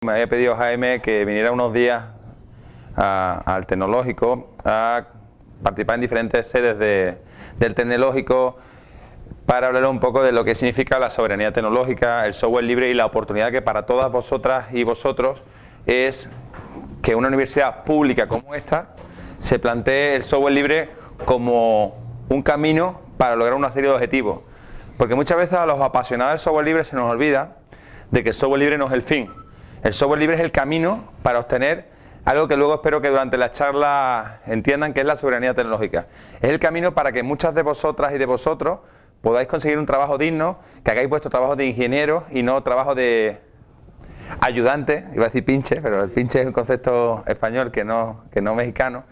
Me había pedido Jaime que viniera unos días al Tecnológico a participar en diferentes sedes del Tecnológico para hablar un poco de lo que significa la soberanía tecnológica, el software libre y la oportunidad que para todas vosotras y vosotros es que una universidad pública como esta se plantee el software libre como un camino para lograr una serie de objetivos. Porque muchas veces a los apasionados del software libre se nos olvida de que el software libre no es el fin. El software libre es el camino para obtener algo que luego espero que durante la charla entiendan que es la soberanía tecnológica. Es el camino para que muchas de vosotras y de vosotros podáis conseguir un trabajo digno, que hagáis vuestro trabajo de ingeniero y no trabajo de ayudante, iba a decir pinche, pero el pinche es un concepto español que no mexicano,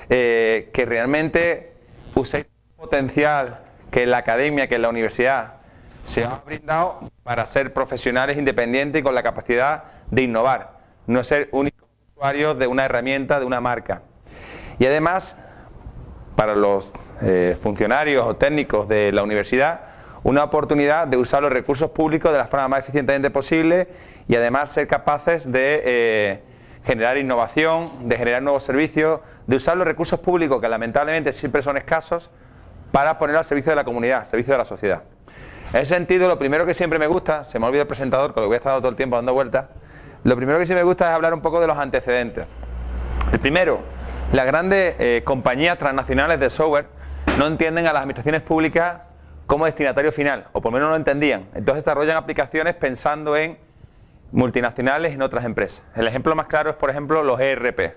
que realmente uséis el potencial que la academia, que la universidad se ha brindado para ser profesionales independientes y con la capacidad de innovar, no ser únicos usuarios de una herramienta, de una marca. Y además, para los funcionarios o técnicos de la universidad, una oportunidad de usar los recursos públicos de la forma más eficientemente posible y además ser capaces de generar innovación, de generar nuevos servicios, de usar los recursos públicos que lamentablemente siempre son escasos para ponerlo al servicio de la comunidad, al servicio de la sociedad. En ese sentido, lo primero que siempre me gusta, se me ha olvidado el presentador, con lo que voy a estar todo el tiempo dando vueltas, lo primero que sí me gusta es hablar un poco de los antecedentes. El primero, las grandes compañías transnacionales de software no entienden a las administraciones públicas como destinatario final, o por lo menos no lo entendían. Entonces desarrollan aplicaciones pensando en multinacionales y en otras empresas. El ejemplo más claro es, por ejemplo, los ERP,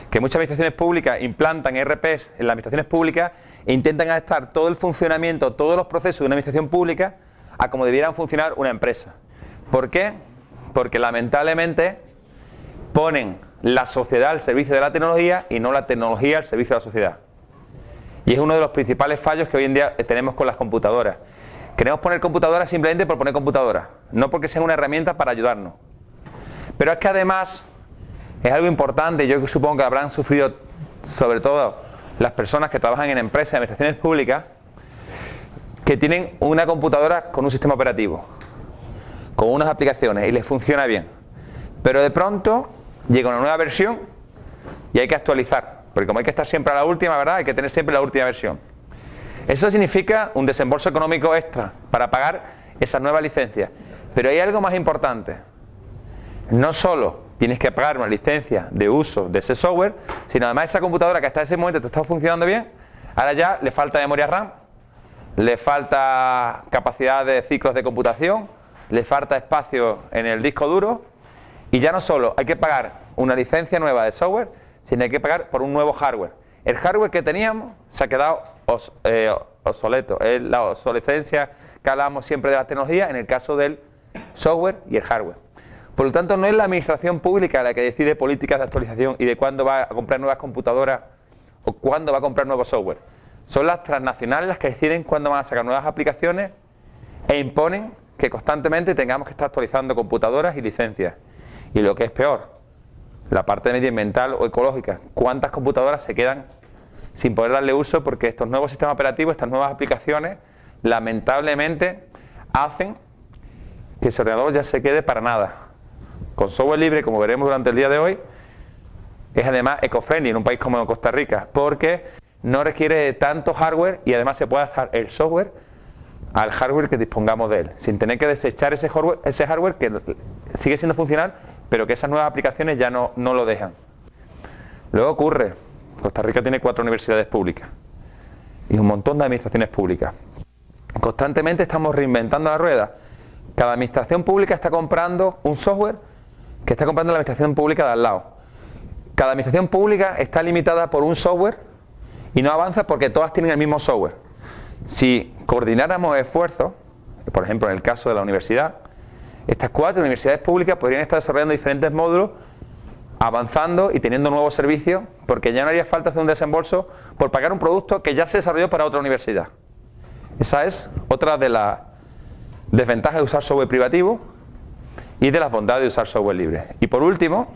que muchas administraciones públicas implantan ERPs en las administraciones públicas e intentan adaptar todo el funcionamiento, todos los procesos de una administración pública a como debieran funcionar una empresa. ¿Por qué? Porque lamentablemente ponen la sociedad al servicio de la tecnología y no la tecnología al servicio de la sociedad. Y es uno de los principales fallos que hoy en día tenemos con las computadoras. Queremos poner computadoras simplemente por poner computadoras, no porque sean una herramienta para ayudarnos. Pero es que además es algo importante, yo supongo que habrán sufrido sobre todo las personas que trabajan en empresas y administraciones públicas que tienen una computadora con un sistema operativo, con unas aplicaciones y les funciona bien. Pero de pronto llega una nueva versión y hay que actualizar, porque como hay que estar siempre a la última, ¿verdad? Hay que tener siempre la última versión. Eso significa un desembolso económico extra para pagar esas nuevas licencias. Pero hay algo más importante. No solo tienes que pagar una licencia de uso de ese software, sino además esa computadora que hasta ese momento te está funcionando bien, ahora ya le falta memoria RAM, le falta capacidad de ciclos de computación, le falta espacio en el disco duro, y ya no solo hay que pagar una licencia nueva de software, sino hay que pagar por un nuevo hardware. El hardware que teníamos se ha quedado obsoleto, es la obsolescencia que hablamos siempre de la tecnología en el caso del software y el hardware. Por lo tanto, no es la administración pública la que decide políticas de actualización y de cuándo va a comprar nuevas computadoras o cuándo va a comprar nuevo software. Son las transnacionales las que deciden cuándo van a sacar nuevas aplicaciones e imponen que constantemente tengamos que estar actualizando computadoras y licencias. Y lo que es peor, la parte medioambiental o ecológica, cuántas computadoras se quedan sin poder darle uso porque estos nuevos sistemas operativos, estas nuevas aplicaciones, lamentablemente hacen que ese ordenador ya se quede para nada. Con software libre, como veremos durante el día de hoy, es además eco-friendly en un país como Costa Rica, porque no requiere tanto hardware y además se puede adaptar el software al hardware que dispongamos de él, sin tener que desechar ese hardware que sigue siendo funcional, pero que esas nuevas aplicaciones ya no lo dejan. Luego ocurre, Costa Rica tiene 4 universidades públicas y un montón de administraciones públicas. Constantemente estamos reinventando la rueda. Cada administración pública está comprando un software que está comprando la administración pública de al lado. Cada administración pública está limitada por un software y no avanza porque todas tienen el mismo software. Si coordináramos esfuerzos, por ejemplo en el caso de la universidad, estas 4 universidades públicas podrían estar desarrollando diferentes módulos, avanzando y teniendo nuevos servicios, porque ya no haría falta hacer un desembolso por pagar un producto que ya se desarrolló para otra universidad. Esa es otra de las desventajas de usar software privativo y de las bondades de usar software libre. Y por último,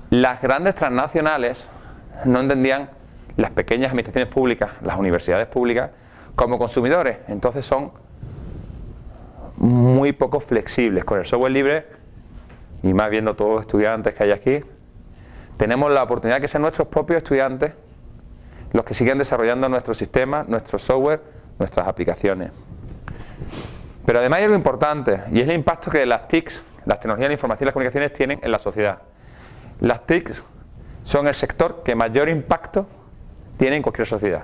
las grandes transnacionales no entendían las pequeñas administraciones públicas, las universidades públicas, como consumidores. Entonces son muy poco flexibles. Con el software libre y más viendo todos los estudiantes que hay aquí, tenemos la oportunidad de que sean nuestros propios estudiantes los que sigan desarrollando nuestros sistemas, nuestro software, nuestras aplicaciones. Pero además hay algo importante, y es el impacto que las TICs, las tecnologías de la información y las comunicaciones, tienen en la sociedad. Las TICs son el sector que mayor impacto tiene en cualquier sociedad.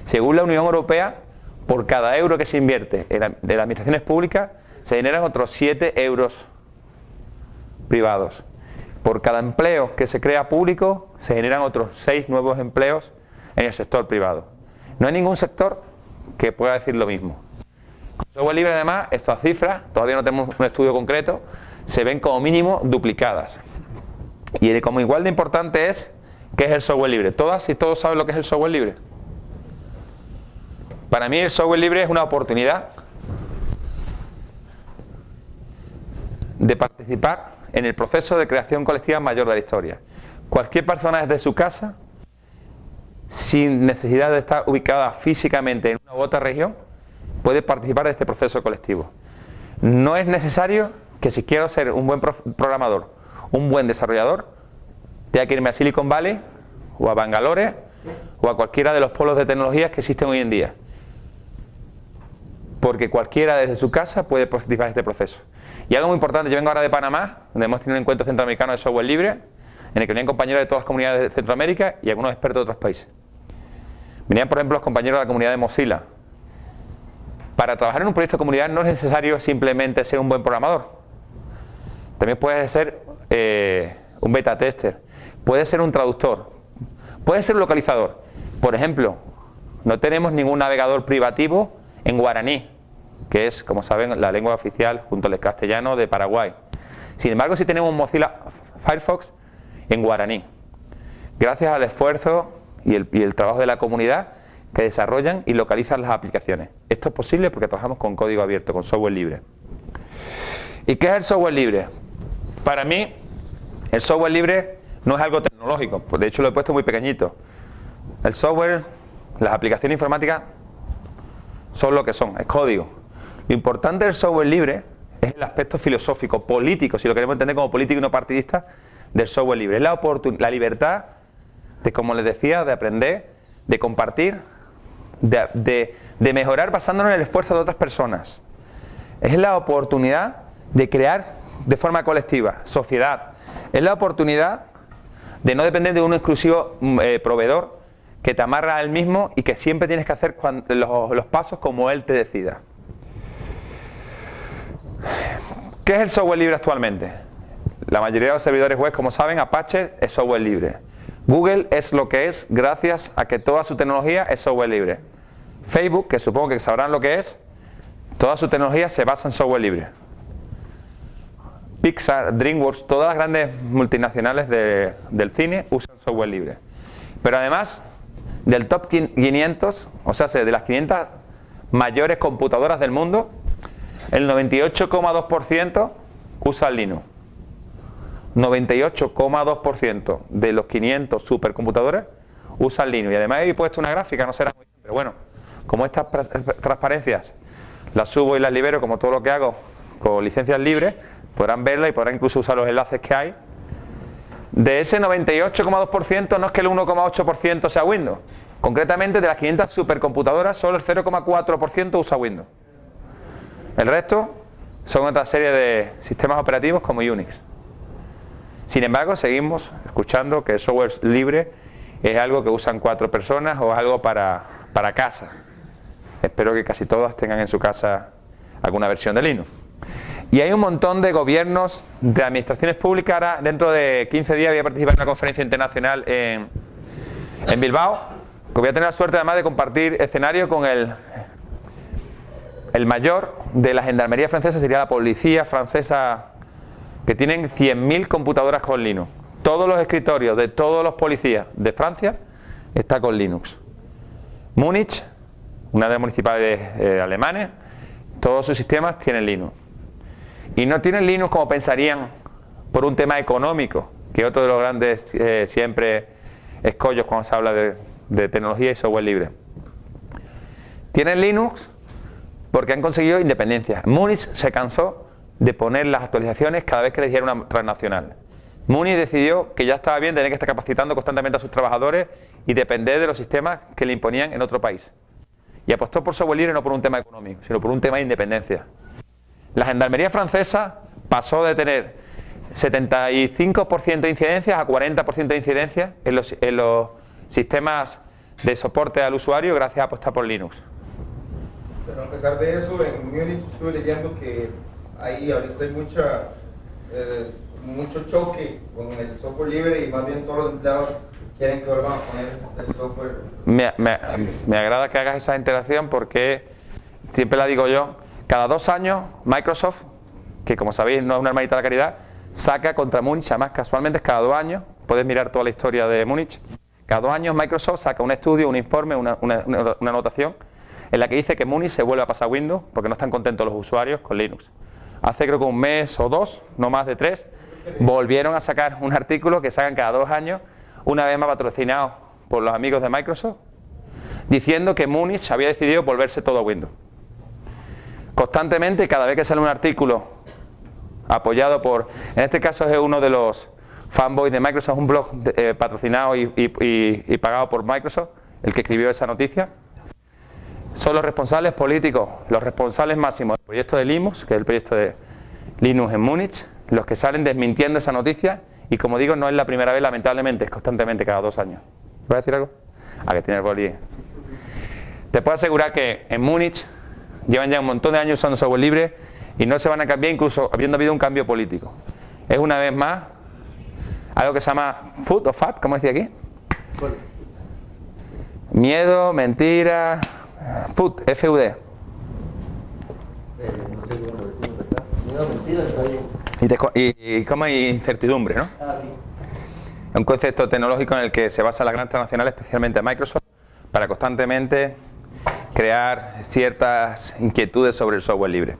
Según la Unión Europea, por cada euro que se invierte de las administraciones públicas, se generan otros 7 euros privados. Por cada empleo que se crea público, se generan otros 6 nuevos empleos en el sector privado. No hay ningún sector que pueda decir lo mismo. Con software libre, además, estas cifras, todavía no tenemos un estudio concreto, se ven como mínimo duplicadas. Y como igual de importante es, ¿qué es el software libre? ¿Todas y todos saben lo que es el software libre? Para mí el software libre es una oportunidad de participar en el proceso de creación colectiva mayor de la historia. Cualquier persona desde su casa, sin necesidad de estar ubicada físicamente en una u otra región, puede participar de este proceso colectivo. No es necesario que si quiero ser un buen programador, un buen desarrollador, tenga que irme a Silicon Valley o a Bangalore o a cualquiera de los polos de tecnologías que existen hoy en día. Porque cualquiera desde su casa puede participar de este proceso. Y algo muy importante, yo vengo ahora de Panamá, donde hemos tenido un encuentro centroamericano de software libre, en el que venían compañeros de todas las comunidades de Centroamérica y algunos expertos de otros países. Venían, por ejemplo, los compañeros de la comunidad de Mozilla. Para trabajar en un proyecto de comunidad no es necesario simplemente ser un buen programador. También puedes ser un beta tester, puedes ser un traductor, puedes ser un localizador. Por ejemplo, no tenemos ningún navegador privativo en guaraní, que es, como saben, la lengua oficial junto al castellano de Paraguay. Sin embargo, sí tenemos un Mozilla Firefox en guaraní, gracias al esfuerzo y el trabajo de la comunidad que desarrollan y localizan las aplicaciones. Esto es posible porque trabajamos con código abierto, con software libre. ¿Y qué es el software libre? Para mí, el software libre no es algo tecnológico, pues de hecho lo he puesto muy pequeñito. El software, las aplicaciones informáticas son lo que son, es código. Lo importante del software libre es el aspecto filosófico, político, si lo queremos entender como político y no partidista, del software libre. Es la libertad de, como les decía, de aprender, de compartir, de mejorar basándonos en el esfuerzo de otras personas. Es la oportunidad de crear de forma colectiva, sociedad. Es la oportunidad de no depender de un exclusivo proveedor que te amarra a él mismo y que siempre tienes que hacer los pasos como él te decida. ¿Qué es el software libre actualmente? La mayoría de los servidores web, como saben, Apache es software libre. Google es lo que es gracias a que toda su tecnología es software libre. Facebook, que supongo que sabrán lo que es, toda su tecnología se basa en software libre. Pixar, DreamWorks, todas las grandes multinacionales del cine usan software libre. Pero además, del top 500, o sea, de las 500 mayores computadoras del mundo, el 98,2% usa Linux. 98,2% de los 500 supercomputadores usan Linux. Y además he puesto una gráfica, no será muy bien, pero bueno, como estas transparencias las subo y las libero, como todo lo que hago con licencias libres, podrán verla y podrán incluso usar los enlaces que hay. De ese 98,2% no es que el 1,8% sea Windows. Concretamente, de las 500 supercomputadoras, solo el 0,4% usa Windows. El resto son otra serie de sistemas operativos como Unix. Sin embargo, seguimos escuchando que el software libre es algo que usan 4 personas o es algo para casa. Espero que casi todas tengan en su casa alguna versión de Linux. Y hay un montón de gobiernos, de administraciones públicas. Ahora, dentro de 15 días voy a participar en una conferencia internacional en Bilbao, que voy a tener la suerte además de compartir escenario con el mayor de la gendarmería francesa, sería la policía francesa, que tienen 100.000 computadoras con Linux. Todos los escritorios de todos los policías de Francia está con Linux. Múnich, una de las municipales alemanes, todos sus sistemas tienen Linux. Y no tienen Linux como pensarían por un tema económico, que es otro de los grandes siempre escollos cuando se habla de tecnología y software libre. Tienen Linux porque han conseguido independencia. Múnich se cansó de poner las actualizaciones cada vez que les diera una transnacional. Munich decidió que ya estaba bien tener que estar capacitando constantemente a sus trabajadores y depender de los sistemas que le imponían en otro país. Y apostó por software libre no por un tema económico, sino por un tema de independencia. La gendarmería francesa pasó de tener 75% de incidencias a 40% de incidencias en los sistemas de soporte al usuario gracias a apostar por Linux. Pero a pesar de eso, en Múnich estuve leyendo que ahorita hay mucho choque con el software libre y más bien todos los empleados quieren que vuelvan a poner el software. Me agrada que hagas esa interacción porque siempre la digo yo, cada 2 años Microsoft, que como sabéis no es una hermanita de la caridad, saca contra Múnich, además casualmente es cada 2 años, podéis mirar toda la historia de Múnich, cada 2 años Microsoft saca un estudio, un informe, una anotación en la que dice que Múnich se vuelve a pasar Windows porque no están contentos los usuarios con Linux. Hace creo que 1 mes o 2, no más de 3, volvieron a sacar un artículo que sacan cada 2 años, una vez más patrocinado por los amigos de Microsoft, diciendo que Múnich había decidido volverse todo a Windows. Constantemente, cada vez que sale un artículo apoyado por, en este caso es uno de los fanboys de Microsoft, un blog patrocinado y pagado por Microsoft, el que escribió esa noticia, son los responsables políticos, los responsables máximos del proyecto de Linux, que es el proyecto de Linux en Múnich, los que salen desmintiendo esa noticia, y como digo, no es la primera vez, lamentablemente, es constantemente cada 2 años. ¿Voy a decir algo? Que tiene el boli. Te puedo asegurar que en Múnich llevan ya un montón de años usando software libre y no se van a cambiar incluso habiendo habido un cambio político. Es una vez más algo que se llama FUD o FAT, ¿cómo decía aquí? Miedo, mentira, FUD, F-U-D. No sé cómo lo decimos acá. Miedo, mentira, está bien. Y como hay incertidumbre, ¿no? Un concepto tecnológico en el que se basa la gran transnacional, especialmente Microsoft, para constantemente crear ciertas inquietudes sobre el software libre.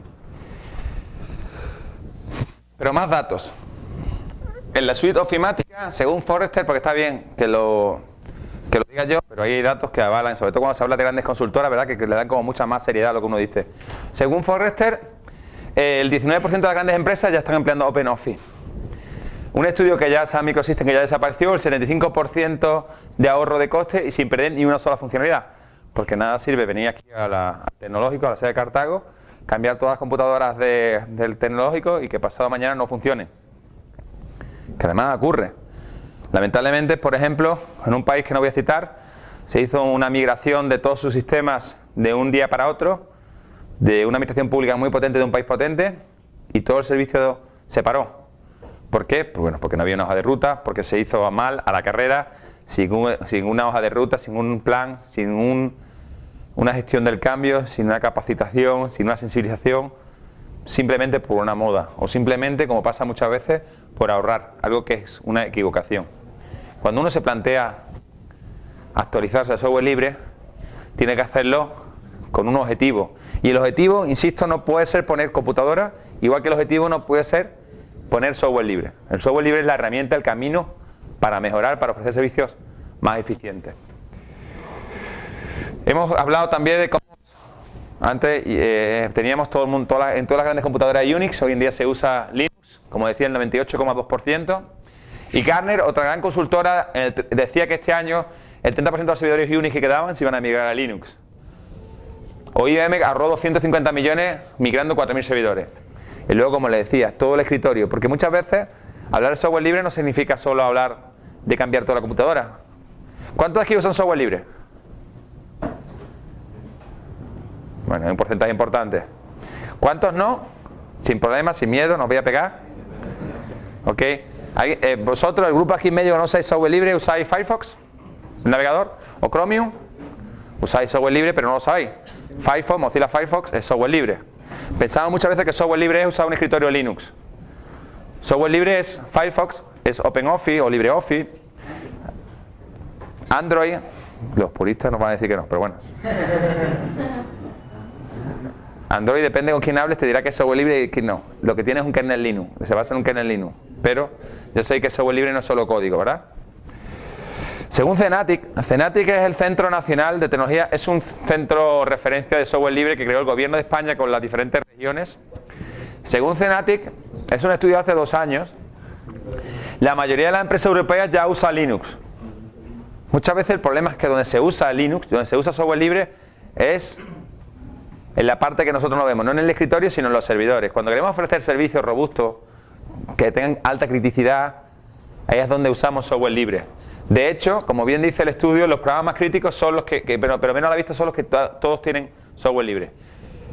Pero más datos. En la suite ofimática, según Forrester, porque está bien que lo diga yo, pero ahí hay datos que avalan, sobre todo cuando se habla de grandes consultoras, ¿verdad? Que le dan como mucha más seriedad a lo que uno dice. Según Forrester, el 19% de las grandes empresas ya están empleando OpenOffice. Un estudio que ya sabe Microsystems que ya desapareció, el 75% de ahorro de coste y sin perder ni una sola funcionalidad. Porque nada sirve venir aquí al tecnológico, a la sede de Cartago, cambiar todas las computadoras del tecnológico y que pasado mañana no funcionen. Que además ocurre. Lamentablemente, por ejemplo, en un país que no voy a citar, se hizo una migración de todos sus sistemas de un día para otro, de una administración pública muy potente de un país potente, y todo el servicio se paró. ¿Por qué? Pues bueno, porque no había una hoja de ruta, porque se hizo mal, a la carrera, sin una hoja de ruta, sin un plan, sin una gestión del cambio, sin una capacitación, sin una sensibilización, simplemente por una moda, o simplemente, como pasa muchas veces, por ahorrar, algo que es una equivocación. Cuando uno se plantea actualizarse al software libre, tiene que hacerlo con un objetivo. Y el objetivo, insisto, no puede ser poner computadora, igual que el objetivo no puede ser poner software libre. El software libre es la herramienta, el camino para mejorar, para ofrecer servicios más eficientes. Hemos hablado también de cómo antes teníamos todo el mundo, en todas las grandes computadoras de Unix, hoy en día se usa Linux, como decía, el 98,2%. Y Gartner, otra gran consultora, decía que este año el 30% de los servidores Unix que quedaban se iban a migrar a Linux. Hoy IBM ahorró 250 millones migrando 4.000 servidores. Y luego, como les decía, todo el escritorio, porque muchas veces hablar de software libre no significa solo hablar de cambiar toda la computadora. ¿Cuántos aquí usan software libre? Bueno, es un porcentaje importante. ¿Cuántos no? Sin problemas, sin miedo, no os voy a pegar. ¿Ok? ¿Vosotros, el grupo aquí en medio, no usáis software libre, usáis Firefox, el navegador, o Chromium? Usáis software libre, pero no lo sabéis. Firefox, Mozilla Firefox es software libre. Pensamos muchas veces que software libre es usar un escritorio Linux. Software libre es Firefox, es OpenOffice o LibreOffice. Android, los puristas nos van a decir que no, pero bueno. Android, depende con quién hables, te dirá que es software libre y que no. Lo que tiene es un kernel Linux, se basa en un kernel Linux. Pero yo sé que software libre no es solo código, ¿verdad? Según CENATIC es el Centro Nacional de Tecnología, es un centro referencia de software libre que creó el gobierno de España con las diferentes regiones. Según Cenatic, es un estudio de hace 2 años, la mayoría de las empresas europeas ya usa Linux. Muchas veces el problema es que donde se usa Linux, donde se usa software libre, es en la parte que nosotros no vemos, no en el escritorio, sino en los servidores. Cuando queremos ofrecer servicios robustos, que tengan alta criticidad, ahí es donde usamos software libre. De hecho, como bien dice el estudio, los programas más críticos son los pero menos a la vista, son los que todos tienen software libre.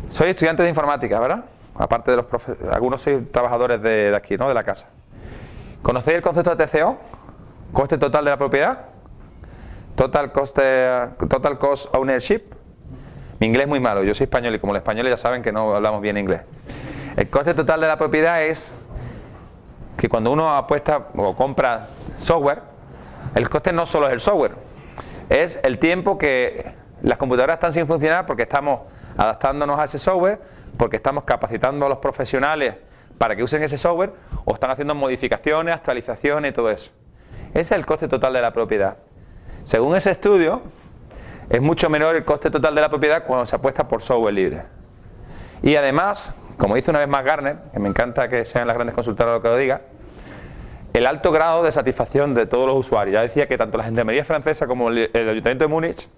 Soy estudiante de informática, ¿verdad? Aparte de algunos sois trabajadores de aquí, ¿no? De la casa. ¿Conocéis el concepto de TCO? Coste total de la propiedad. Total Cost Ownership. Mi inglés es muy malo, yo soy español y como los españoles ya saben que no hablamos bien inglés. El coste total de la propiedad es que cuando uno apuesta o compra software, el coste no solo es el software, es el tiempo que las computadoras están sin funcionar porque estamos adaptándonos a ese software, porque estamos capacitando a los profesionales para que usen ese software o están haciendo modificaciones, actualizaciones y todo eso. Ese es el coste total de la propiedad. Según ese estudio, es mucho menor el coste total de la propiedad cuando se apuesta por software libre. Y además, como dice una vez más Gartner, que me encanta que sean las grandes consultoras lo que lo diga, el alto grado de satisfacción de todos los usuarios. Ya decía que tanto la Gendarmería Francesa como el Ayuntamiento de Múnich,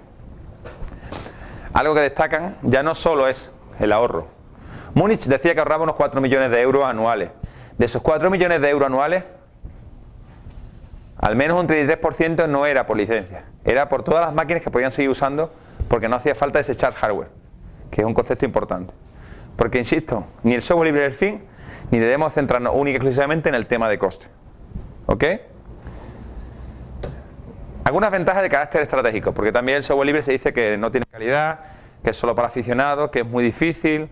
algo que destacan ya no solo es el ahorro. Múnich decía que ahorraba unos 4 millones de euros anuales. De esos 4 millones de euros anuales, al menos un 33% no era por licencia, era por todas las máquinas que podían seguir usando porque no hacía falta desechar hardware, que es un concepto importante. Porque, insisto, ni el software libre es el fin, ni debemos centrarnos única y exclusivamente en el tema de coste. ¿Ok? Algunas ventajas de carácter estratégico, porque también el software libre se dice que no tiene calidad, que es solo para aficionados, que es muy difícil,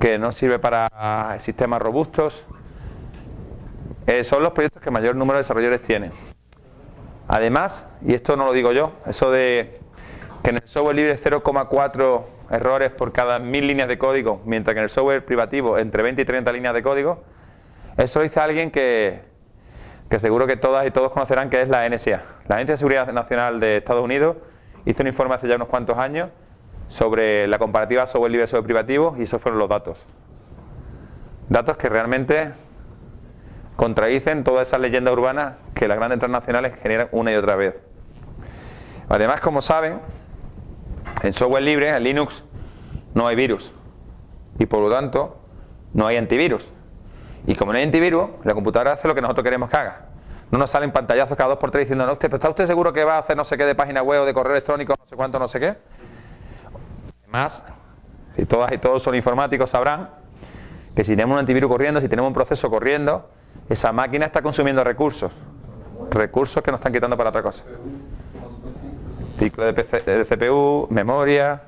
que no sirve para sistemas robustos. Son los proyectos que mayor número de desarrolladores tienen. Además, y esto no lo digo yo, eso de que en el software libre 0,4 errores por cada 1000 líneas de código, mientras que en el software privativo entre 20 y 30 líneas de código, eso lo dice alguien que seguro que todas y todos conocerán, que es la NSA. La Agencia de Seguridad Nacional de Estados Unidos hizo un informe hace ya unos cuantos años sobre la comparativa software libre y software privativo, y esos fueron los datos. Datos que realmente contradicen todas esas leyendas urbanas que las grandes transnacionales generan una y otra vez. Además, como saben, en software libre, en Linux, no hay virus. Y por lo tanto, no hay antivirus. Y como no hay antivirus, la computadora hace lo que nosotros queremos que haga. No nos salen pantallazos cada 2x3 diciendo, no, ¿pero está usted seguro que va a hacer no sé qué de página web o de correo electrónico, no sé cuánto, no sé qué? Además, si todas y todos son informáticos sabrán que si tenemos un antivirus corriendo, si tenemos un proceso corriendo, esa máquina está consumiendo recursos que nos están quitando para otra cosa. Ciclo de CPU, memoria,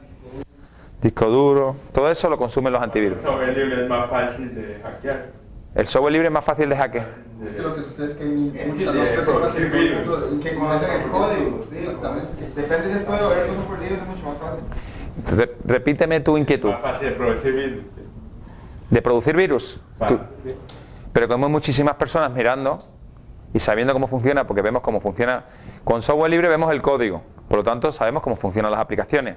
disco duro, todo eso lo consumen los antivirus. El software libre es más fácil de hackear. El software libre es más fácil de hackear. Es que lo que sucede es que hay muchas más personas que conocen el código. Sí, exactamente. Depende si es código abierto o software libre, es mucho más fácil. Repíteme tu inquietud. Más fácil de producir virus. ¿De producir virus? Pero como hay muchísimas personas mirando y sabiendo cómo funciona, porque vemos cómo funciona. Con software libre vemos el código, por lo tanto sabemos cómo funcionan las aplicaciones.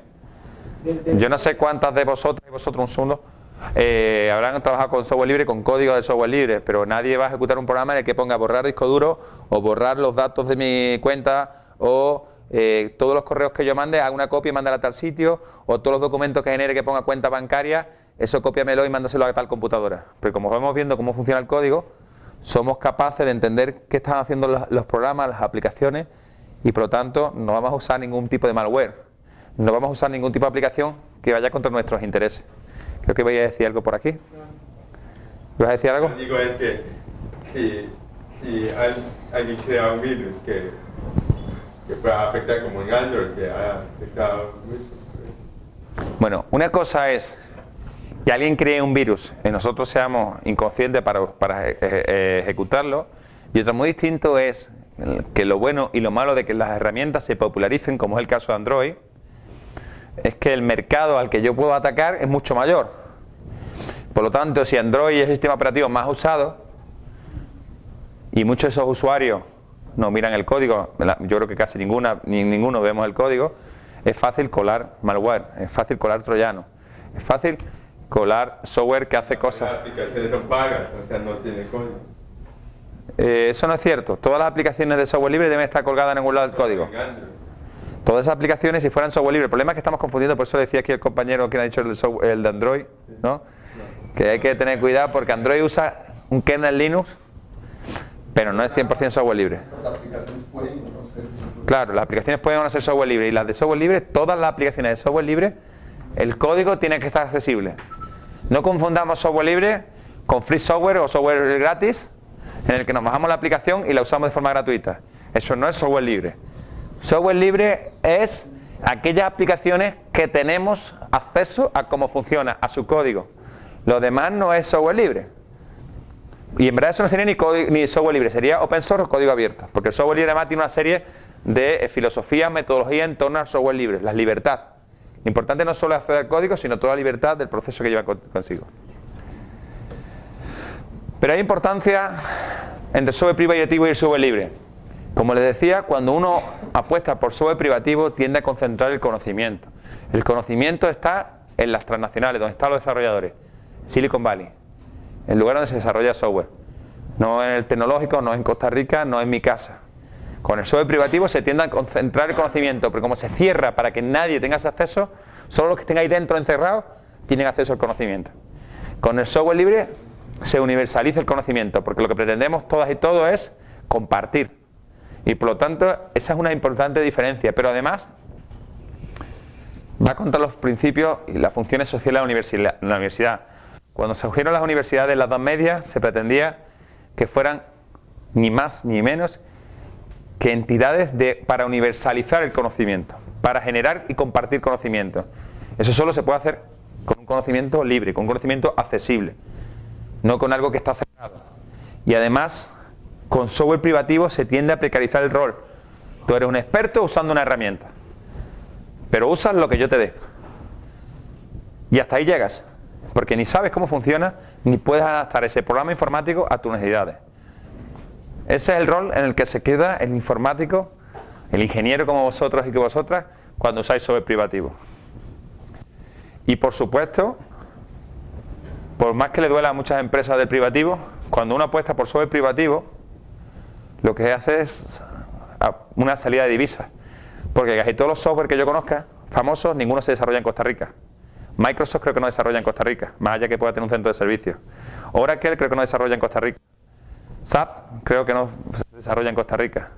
Yo no sé cuántas de vosotras y vosotros, un segundo, habrán trabajado con software libre, con código de software libre, pero nadie va a ejecutar un programa en el que ponga borrar disco duro o borrar los datos de mi cuenta o todos los correos que yo mande, haga una copia y mándala a tal sitio, o todos los documentos que genere que ponga cuenta bancaria, eso cópiamelo y mándaselo a tal computadora. Pero como vamos viendo cómo funciona el código, somos capaces de entender qué están haciendo los programas, las aplicaciones, y por lo tanto no vamos a usar ningún tipo de malware, no vamos a usar ningún tipo de aplicación que vaya contra nuestros intereses. Creo que voy a decir algo por aquí. ¿Vas a decir algo? Lo que digo es que si alguien crea un virus que pueda afectar, como en Android, que ha afectado mucho. Bueno, una cosa es que alguien cree un virus y nosotros seamos inconscientes para ejecutarlo, y otro muy distinto es que lo bueno y lo malo de que las herramientas se popularicen, como es el caso de Android, es que el mercado al que yo puedo atacar es mucho mayor. Por lo tanto, si Android es el sistema operativo más usado y muchos de esos usuarios no miran el código, yo creo que casi ninguno vemos el código, es fácil colar malware, es fácil colar troyano, es fácil colar software que hace cosas. Las aplicaciones son pagas, o sea, no tienen código. Eso no es cierto. Todas las aplicaciones de software libre deben estar colgadas en algún lado del código. Todas esas aplicaciones, si fueran software libre, el problema es que estamos confundiendo, por eso decía aquí el compañero que ha dicho el de Android, ¿no? Que hay que tener cuidado porque Android usa un kernel Linux, pero no es 100% software libre. Las aplicaciones pueden no ser. Claro, las aplicaciones pueden no ser software libre y las de software libre, todas las aplicaciones de software libre, el código tiene que estar accesible. No confundamos software libre con free software o software gratis, en el que nos bajamos la aplicación y la usamos de forma gratuita. Eso no es software libre. Software libre es aquellas aplicaciones que tenemos acceso a cómo funciona, a su código. Lo demás no es software libre. Y en verdad eso no sería ni software libre, sería open source o código abierto. Porque el software libre además tiene una serie de filosofías, metodologías en torno al software libre, la libertad. Lo importante no solo es acceder al código, sino toda la libertad del proceso que lleva consigo. Pero hay importancia entre el software privativo y el software libre. Como les decía, cuando uno apuesta por software privativo tiende a concentrar el conocimiento. El conocimiento está en las transnacionales, donde están los desarrolladores. Silicon Valley, el lugar donde se desarrolla software. No en el tecnológico, no en Costa Rica, no en mi casa. Con el software privativo se tiende a concentrar el conocimiento, pero como se cierra para que nadie tenga ese acceso, solo los que estén ahí dentro encerrados tienen acceso al conocimiento. Con el software libre se universaliza el conocimiento, porque lo que pretendemos todas y todos es compartir. Y por lo tanto, esa es una importante diferencia, pero además va contra los principios y las funciones sociales de la universidad. Cuando se surgieron las universidades en la Edad Media, se pretendía que fueran ni más ni menos que entidades para universalizar el conocimiento, para generar y compartir conocimiento. Eso solo se puede hacer con un conocimiento libre, con un conocimiento accesible, no con algo que está cerrado. Y además, con software privativo se tiende a precarizar el rol. Tú eres un experto usando una herramienta, pero usas lo que yo te dé. Y hasta ahí llegas, porque ni sabes cómo funciona, ni puedes adaptar ese programa informático a tus necesidades. Ese es el rol en el que se queda el informático, el ingeniero como vosotros y que vosotras, cuando usáis software privativo. Y por supuesto, por más que le duela a muchas empresas del privativo, cuando uno apuesta por software privativo, lo que hace es una salida de divisas. Porque casi todos los software que yo conozca, famosos, ninguno se desarrolla en Costa Rica. Microsoft creo que no desarrolla en Costa Rica, más allá que pueda tener un centro de servicios. Oracle creo que no desarrolla en Costa Rica. SAP creo que no se desarrolla en Costa Rica.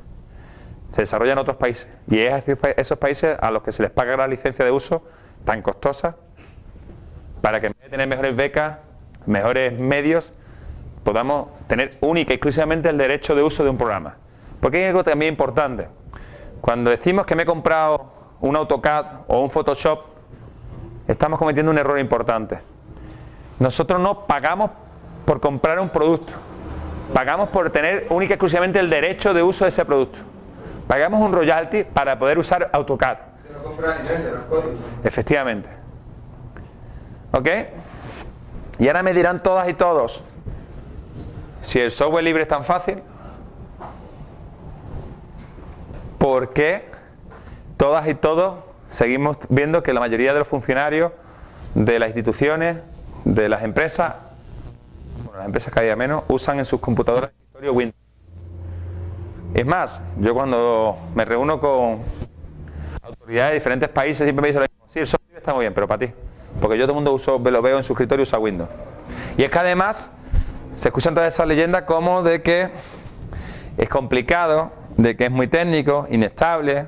Se desarrolla en otros países. Y es esos países a los que se les paga la licencia de uso tan costosa para que en vez de tener mejores becas, mejores medios, podamos tener única y exclusivamente el derecho de uso de un programa. Porque hay algo también importante. Cuando decimos que me he comprado un AutoCAD o un Photoshop, estamos cometiendo un error importante. Nosotros no pagamos por comprar un producto. Pagamos por tener única y exclusivamente el derecho de uso de ese producto. Pagamos un royalty para poder usar AutoCAD. Efectivamente. ¿Ok? Y ahora me dirán todas y todos, si el software libre es tan fácil, ¿por qué todas y todos seguimos viendo que la mayoría de los funcionarios de las instituciones, de las empresas, bueno, las empresas cada día menos, usan en sus computadoras de escritorio Windows? Es más, yo cuando me reúno con autoridades de diferentes países siempre me dicen lo mismo: sí, el software libre está muy bien, pero para ti, porque yo todo el mundo lo veo en su escritorio y usa Windows. Y es que además se escuchan todas esas leyendas como de que es complicado, de que es muy técnico, inestable,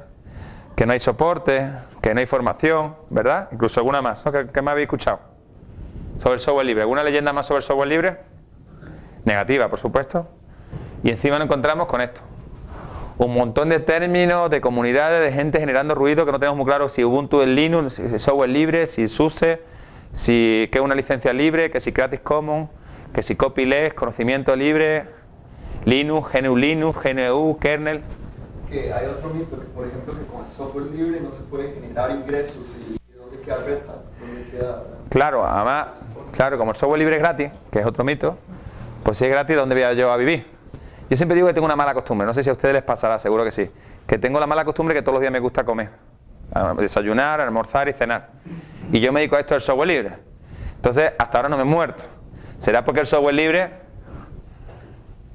que no hay soporte, que no hay formación, ¿verdad? Incluso alguna más, ¿no? ¿Qué me habéis escuchado sobre el software libre? ¿Alguna leyenda más sobre el software libre? Negativa, por supuesto. Y encima nos encontramos con esto: un montón de términos, de comunidades, de gente generando ruido que no tenemos muy claro si Ubuntu es Linux, si es software libre, si SUSE, si que es una licencia libre, que si Creative Commons, que si copyleft, conocimiento libre, Linux, GNU Linux, GNU, kernel. Que hay otro mito, que por ejemplo que con el software libre no se puede generar ingresos y dónde queda Red Hat, dónde queda... Claro, además, claro, como el software libre es gratis, que es otro mito, pues si es gratis, ¿dónde voy yo a vivir? Yo siempre digo que tengo una mala costumbre, no sé si a ustedes les pasará, seguro que sí, que tengo la mala costumbre que todos los días me gusta comer, desayunar, almorzar y cenar. Y yo me dedico a esto del software libre. Entonces, hasta ahora no me he muerto. ¿Será porque el software libre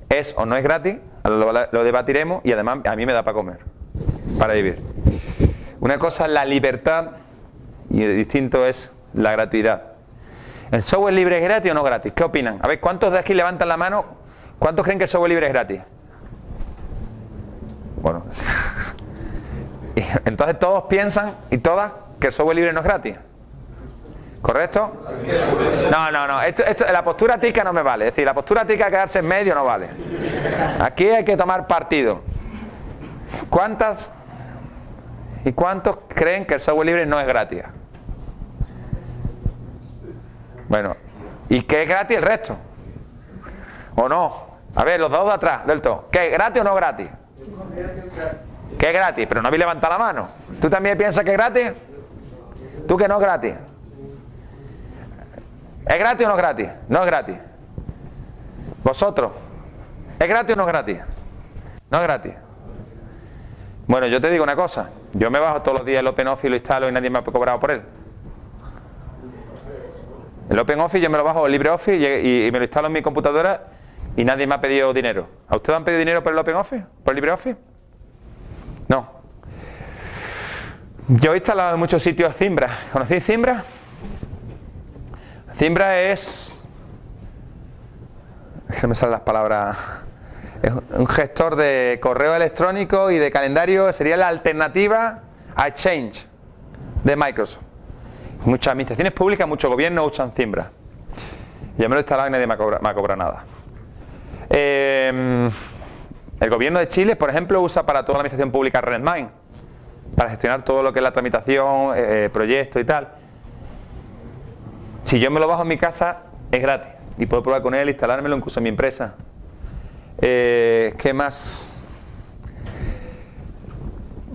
es o no es gratis? Lo debatiremos y además a mí me da para comer, para vivir. Una cosa es la libertad y el distinto es la gratuidad. ¿El software libre es gratis o no gratis? ¿Qué opinan? A ver, ¿cuántos de aquí levantan la mano? ¿Cuántos creen que el software libre es gratis? Bueno, entonces todos piensan y todas que el software libre no es gratis. ¿Correcto? No. La postura tica no me vale. Es decir, la postura tica de quedarse en medio no vale. Aquí hay que tomar partido. ¿Cuántas y cuántos creen que el software libre no es gratis? Bueno, ¿y qué es gratis el resto? ¿O no? A ver, los dos de atrás, del todo. ¿Qué es gratis o no gratis? ¿Qué es gratis? Pero no habéis levantado la mano. ¿Tú también piensas que es gratis? ¿Tú que no es gratis? ¿Es gratis o no es gratis? No es gratis. ¿Vosotros? ¿Es gratis o no es gratis? No es gratis. Bueno, yo te digo una cosa. Yo me bajo todos los días el OpenOffice y lo instalo y nadie me ha cobrado por él. El OpenOffice yo me lo bajo, el LibreOffice y me lo instalo en mi computadora y nadie me ha pedido dinero. ¿A ustedes han pedido dinero por el OpenOffice? ¿Por el LibreOffice? No. Yo he instalado en muchos sitios Zimbra. ¿Conocéis Zimbra? Zimbra es... no me salen las palabras... Es un gestor de correo electrónico y de calendario. Sería la alternativa a Exchange de Microsoft. Muchas administraciones públicas, muchos gobiernos usan Zimbra. Yo me lo he instalado y nadie me ha cobrado nada. El gobierno de Chile, por ejemplo, usa para toda la administración pública Redmine, para gestionar todo lo que es la tramitación, proyectos y tal. Si yo me lo bajo en mi casa, es gratis. Y puedo probar con él, instalármelo incluso en mi empresa. ¿Qué más?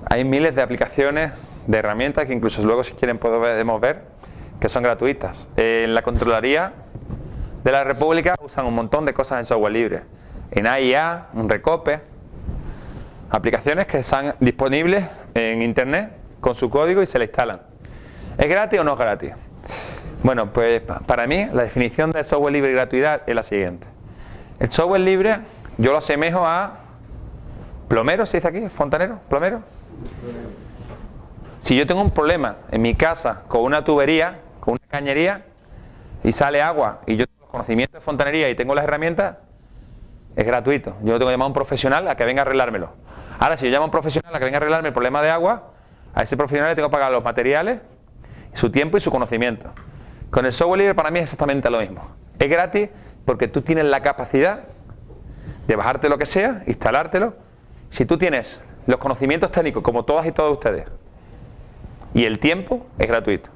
Hay miles de aplicaciones, de herramientas que incluso luego si quieren podemos ver que son gratuitas. En la Contraloría de la República usan un montón de cosas en software libre. En AIA, en Recope, aplicaciones que están disponibles en internet con su código y se le instalan. ¿Es gratis o no es gratis? Bueno, pues para mí la definición de software libre y gratuidad es la siguiente. El software libre yo lo asemejo a plomero, ¿se dice aquí? ¿Fontanero? ¿Plomero? Si yo tengo un problema en mi casa con una tubería, con una cañería, y sale agua, y yo tengo los conocimientos de fontanería y tengo las herramientas, es gratuito. Yo no tengo que llamar a un profesional a que venga a arreglármelo. Ahora, si yo llamo a un profesional a que venga a arreglarme el problema de agua, a ese profesional le tengo que pagar los materiales, su tiempo y su conocimiento. Con el software libre para mí es exactamente lo mismo. Es gratis porque tú tienes la capacidad de bajarte lo que sea, instalártelo. Si tú tienes los conocimientos técnicos, como todas y todos ustedes, y el tiempo, es gratuito.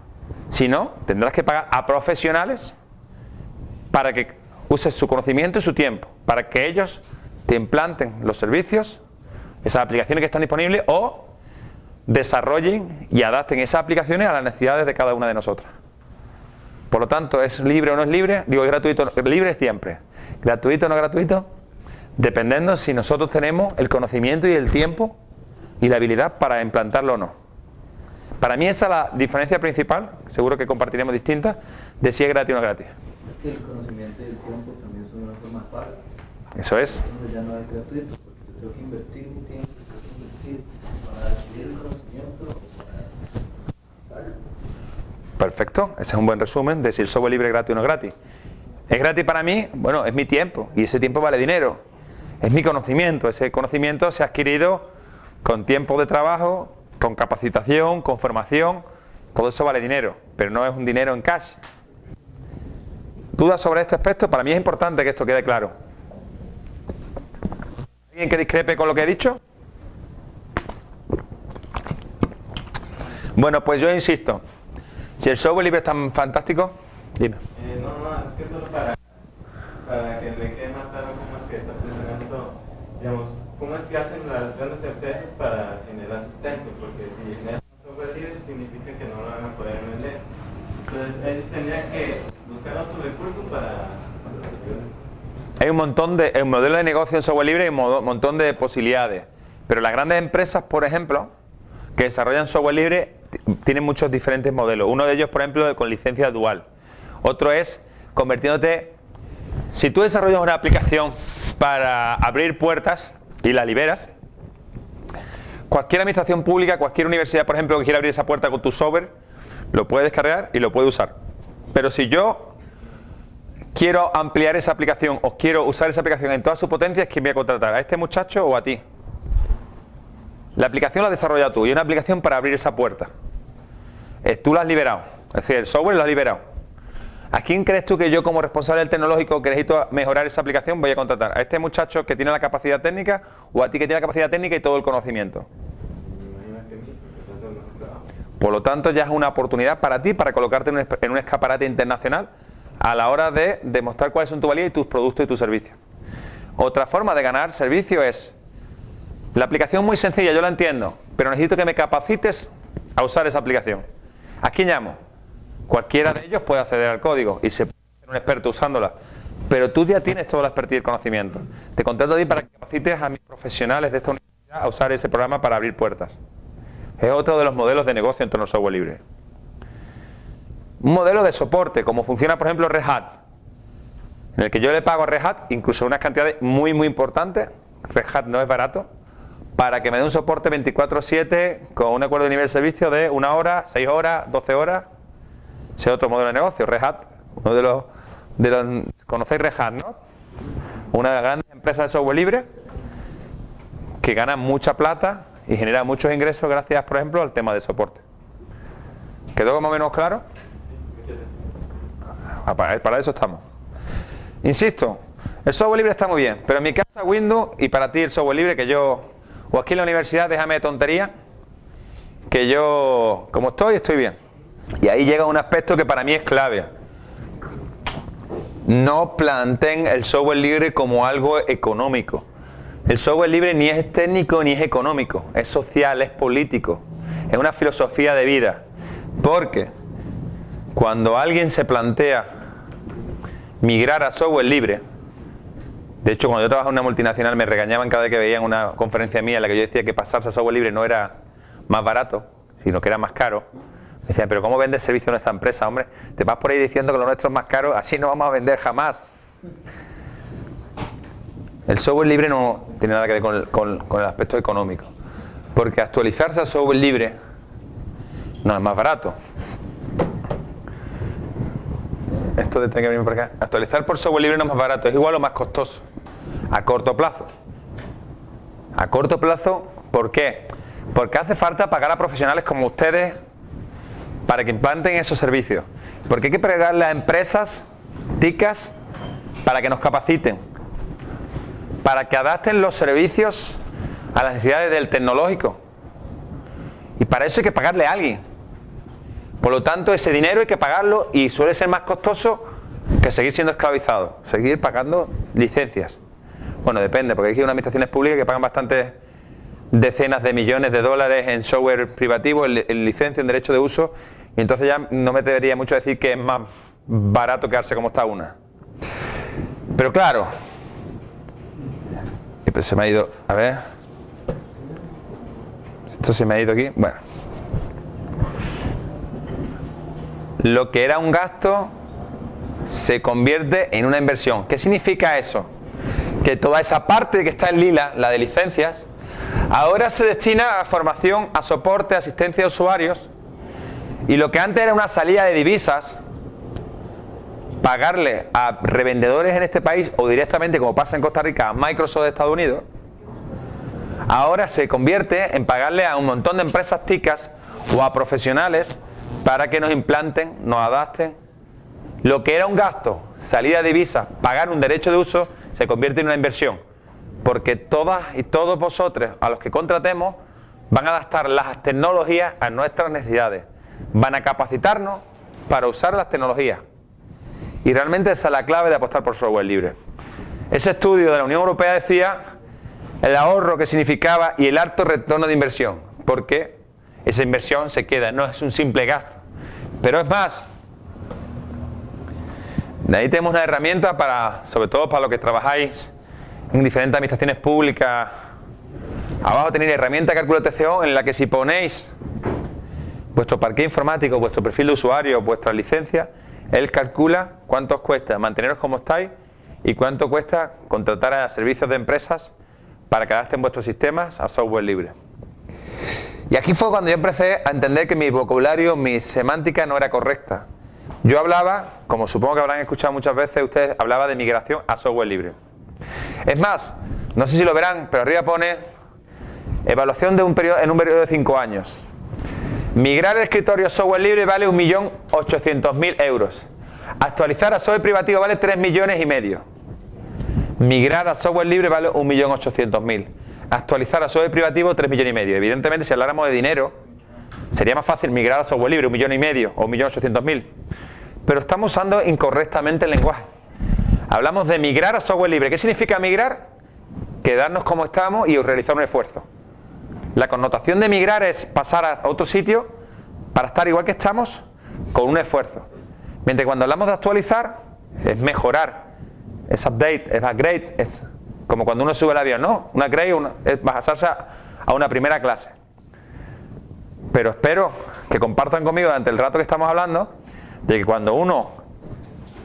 Si no, tendrás que pagar a profesionales para que uses su conocimiento y su tiempo, para que ellos te implanten los servicios, esas aplicaciones que están disponibles, o desarrollen y adapten esas aplicaciones a las necesidades de cada una de nosotras. Por lo tanto, ¿es libre o no es libre? Digo, es gratuito. Libre siempre. Gratuito o no gratuito, dependiendo si nosotros tenemos el conocimiento y el tiempo y la habilidad para implantarlo o no. Para mí esa es la diferencia principal, seguro que compartiremos distintas, de si es gratis o no es gratis. Es que el conocimiento y el tiempo también son una forma paga. Eso es. Entonces ya no es gratuito, porque yo tengo que invertir mi tiempo, tengo que invertir para adquirir el conocimiento o para usarlo. Perfecto, ese es un buen resumen de si el software libre es gratis o no es gratis. ¿Es gratis para mí? Bueno, es mi tiempo, y ese tiempo vale dinero. Es mi conocimiento, ese conocimiento se ha adquirido con tiempo de trabajo, con capacitación, con formación, todo eso vale dinero, pero no es un dinero en cash. ¿Dudas sobre este aspecto? Para mí es importante que esto quede claro. ¿Alguien que discrepe con lo que he dicho? Bueno, pues yo insisto, si el software libre es tan fantástico, dime. No, es que solo para que le quede más claro cómo es que está funcionando, digamos, cómo es que hacen las grandes empresas para generar asistentes, porque si generan software libre significa que no lo van a poder vender. Entonces ellos tendrían que buscar otros recursos para... Hay un montón de... El modelo de negocio en software libre hay un montón de posibilidades, pero las grandes empresas, por ejemplo, que desarrollan software libre, tienen muchos diferentes modelos. Uno de ellos, por ejemplo, con licencia dual. Otro es convirtiéndote... Si tú desarrollas una aplicación para abrir puertas y la liberas, cualquier administración pública, cualquier universidad, por ejemplo, que quiera abrir esa puerta con tu software, lo puede descargar y lo puede usar. Pero si yo quiero ampliar esa aplicación o quiero usar esa aplicación en toda su potencia, ¿quién voy a contratar? ¿A este muchacho o a ti? La aplicación la has desarrollado tú y es una aplicación para abrir esa puerta. Tú la has liberado, es decir, el software lo has liberado. ¿A quién crees tú que yo, como responsable del tecnológico, que necesito mejorar esa aplicación, voy a contratar? ¿A este muchacho que tiene la capacidad técnica o a ti que tiene la capacidad técnica y todo el conocimiento? Por lo tanto, ya es una oportunidad para ti para colocarte en un escaparate internacional a la hora de demostrar cuáles son tu valía y tus productos y tus servicios. Otra forma de ganar servicio es la aplicación muy sencilla, yo la entiendo, pero necesito que me capacites a usar esa aplicación. ¿A quién llamo? Cualquiera de ellos puede acceder al código y se puede ser un experto usándola, pero tú ya tienes toda la expertise y el conocimiento. Te contrato a ti para que capacites a mis profesionales de esta universidad a usar ese programa para abrir puertas. Es otro de los modelos de negocio en torno al software libre. Un modelo de soporte, como funciona por ejemplo Red Hat, en el que yo le pago a Red Hat incluso unas cantidades muy importantes. Red Hat no es barato, para que me dé un soporte 24/7 con un acuerdo de nivel de servicio de 1 hora, 6 horas, 12 horas. Ese es otro modelo de negocio. Red Hat, uno de los conocéis Red Hat, ¿no? Una de las grandes empresas de software libre que gana mucha plata y genera muchos ingresos gracias, por ejemplo, al tema de soporte. ¿Quedó más o menos claro? Para eso estamos. Insisto, el software libre está muy bien, pero en mi casa Windows y para ti el software libre que yo, o aquí en la universidad, déjame de tontería, que yo, como estoy bien. Y ahí llega un aspecto que para mí es clave. No planteen el software libre como algo económico. El software libre ni es técnico ni es económico, es social, es político, es una filosofía de vida. Porque cuando alguien se plantea migrar a software libre, de hecho cuando yo trabajaba en una multinacional me regañaban cada vez que veían una conferencia mía en la que yo decía que pasarse a software libre no era más barato, sino que era más caro. Me decían, pero ¿cómo vendes servicio en esta empresa, hombre? Te vas por ahí diciendo que lo nuestro es más caro, así no vamos a vender jamás. El software libre no tiene nada que ver con el aspecto económico, porque actualizarse a software libre no es más barato. Esto de tener que venir por acá. Actualizar por software libre no es más barato, es igual o más costoso. A corto plazo. A corto plazo, ¿por qué? Porque hace falta pagar a profesionales como ustedes para que implanten esos servicios. Porque hay que pagarle a empresas ticas para que nos capaciten, para que adapten los servicios a las necesidades del tecnológico. Y para eso hay que pagarle a alguien. Por lo tanto, ese dinero hay que pagarlo y suele ser más costoso que seguir siendo esclavizado, seguir pagando licencias. Bueno, depende, porque hay administraciones públicas que pagan bastantes decenas de millones de dólares en software privativo, en licencia, en derecho de uso, y entonces ya no me atrevería mucho a decir que es más barato quedarse como está una. Pero claro, pues se me ha ido, a ver, esto se me ha ido aquí, bueno. Lo que era un gasto se convierte en una inversión. ¿Qué significa eso? Que toda esa parte que está en lila, la de licencias, ahora se destina a formación, a soporte, asistencia de usuarios, y lo que antes era una salida de divisas, pagarle a revendedores en este país o directamente, como pasa en Costa Rica, a Microsoft de Estados Unidos, ahora se convierte en pagarle a un montón de empresas ticas o a profesionales para que nos implanten, nos adapten. Lo que era un gasto, salida de divisas, pagar un derecho de uso, se convierte en una inversión. Porque todas y todos vosotros, a los que contratemos, van a adaptar las tecnologías a nuestras necesidades. Van a capacitarnos para usar las tecnologías. Y realmente esa es la clave de apostar por software libre. Ese estudio de la Unión Europea decía el ahorro que significaba y el alto retorno de inversión. Porque esa inversión se queda, no es un simple gasto. Pero es más, de ahí tenemos una herramienta para, sobre todo para los que trabajáis en diferentes administraciones públicas. Abajo tenéis la herramienta Cálculo TCO en la que si ponéis vuestro parqué informático, vuestro perfil de usuario, vuestra licencia, Él calcula cuánto os cuesta manteneros como estáis y cuánto cuesta contratar a servicios de empresas para que adapten vuestros sistemas a software libre. Y aquí fue cuando yo empecé a entender que mi vocabulario, mi semántica no era correcta. Yo hablaba, como supongo que habrán escuchado muchas veces ustedes, hablaba de migración a software libre. Es más, no sé si lo verán, pero arriba pone evaluación de en un periodo de 5 años. Migrar el escritorio a software libre vale 1.800.000 euros. Actualizar a software privativo vale 3,5 millones. Migrar a software libre vale 1.800.000. Actualizar a software privativo 3,5 millones. Evidentemente, si habláramos de dinero, sería más fácil migrar a software libre 1,5 millones o 1.800.000. Pero estamos usando incorrectamente el lenguaje. Hablamos de migrar a software libre. ¿Qué significa migrar? Quedarnos como estamos y realizar un esfuerzo. La connotación de migrar es pasar a otro sitio para estar igual que estamos con un esfuerzo. Mientras que cuando hablamos de actualizar, es mejorar, es update, es upgrade, es como cuando uno sube el avión, ¿no? Un upgrade es pasarse a una primera clase. Pero espero que compartan conmigo durante el rato que estamos hablando de que cuando uno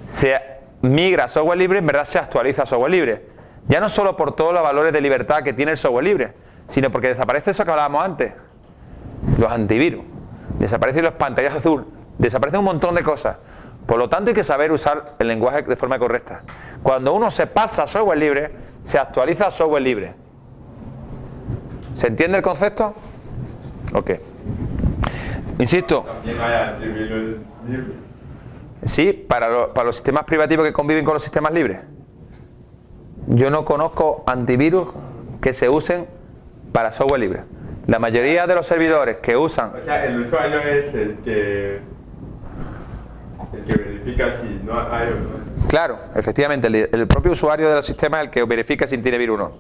se migra a software libre, en verdad se actualiza a software libre. Ya no solo por todos los valores de libertad que tiene el software libre, sino porque desaparece eso que hablábamos antes, los antivirus, desaparecen los pantallazos azul, desaparecen un montón de cosas. Por lo tanto hay que saber usar el lenguaje de forma correcta. Cuando uno se pasa a software libre, se actualiza a software libre. ¿Se entiende el concepto? Ok. Insisto. También hay antivirus libres. Sí, para los sistemas privativos que conviven con los sistemas libres. Yo no conozco antivirus que se usen para software libre. La mayoría de los servidores que usan... O sea, el usuario es el que verifica si no hay o no. Claro, efectivamente, el propio usuario de los sistemas es el que verifica si tiene virus o no.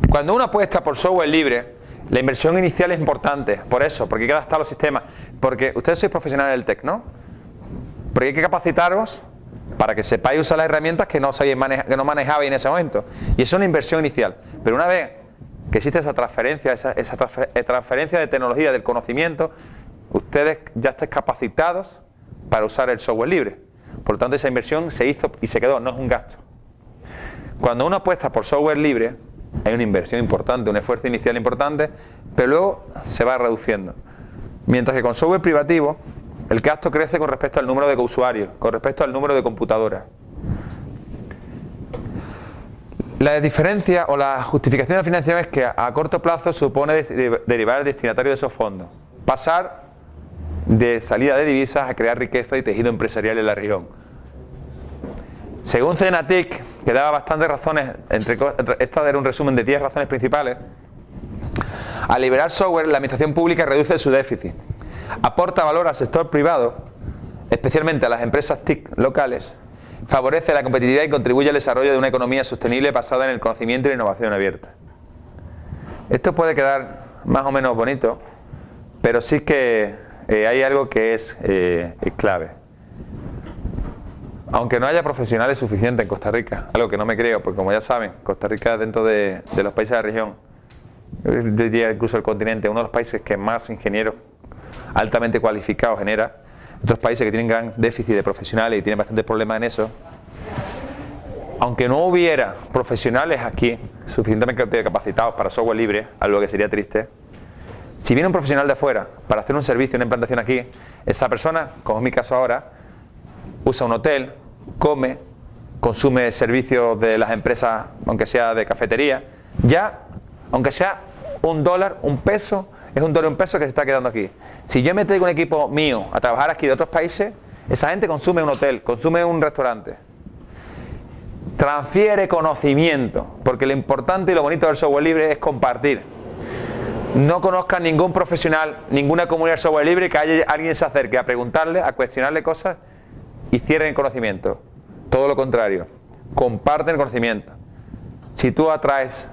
Cuando uno apuesta por software libre, la inversión inicial es importante. Por eso, porque hay que adaptar los sistemas. Porque ustedes sois profesionales del TEC, ¿no? Porque hay que capacitaros para que sepáis usar las herramientas que no manejabais en ese momento. Y eso es una inversión inicial. Pero una vez que existe esa transferencia, esa transferencia de tecnología, del conocimiento, ustedes ya estáis capacitados para usar el software libre. Por lo tanto, esa inversión se hizo y se quedó, no es un gasto. Cuando uno apuesta por software libre, hay una inversión importante, un esfuerzo inicial importante, pero luego se va reduciendo. Mientras que con software privativo, el gasto crece con respecto al número de usuarios, con respecto al número de computadoras. La diferencia o la justificación de la financiación es que a corto plazo supone derivar el destinatario de esos fondos. Pasar de salida de divisas a crear riqueza y tejido empresarial en la región. Según CENATIC, que daba bastantes razones, esta era un resumen de 10 razones principales, al liberar software, la administración pública reduce su déficit, aporta valor al sector privado, especialmente a las empresas TIC locales, favorece la competitividad y contribuye al desarrollo de una economía sostenible basada en el conocimiento y la innovación abierta. Esto puede quedar más o menos bonito, pero sí que hay algo que es clave. Aunque no haya profesionales suficientes en Costa Rica, algo que no me creo, porque como ya saben, Costa Rica dentro de los países de la región, yo diría incluso el continente, uno de los países que más ingenieros altamente cualificados genera. Otros países que tienen gran déficit de profesionales y tienen bastantes problemas en eso. Aunque no hubiera profesionales aquí suficientemente capacitados para software libre, algo que sería triste, si viene un profesional de afuera para hacer un servicio, una implantación aquí, esa persona, como es mi caso ahora, usa un hotel, come, consume servicios de las empresas, aunque sea de cafetería, ya, aunque sea $1, $1, es $1, $1 que se está quedando aquí. Si yo me traigo un equipo mío a trabajar aquí de otros países, esa gente consume un hotel, consume un restaurante. Transfiere conocimiento, porque lo importante y lo bonito del software libre es compartir. No conozcan ningún profesional, ninguna comunidad de software libre que alguien se acerque a preguntarle, a cuestionarle cosas y cierren el conocimiento. Todo lo contrario, comparten el conocimiento. Si tú atraes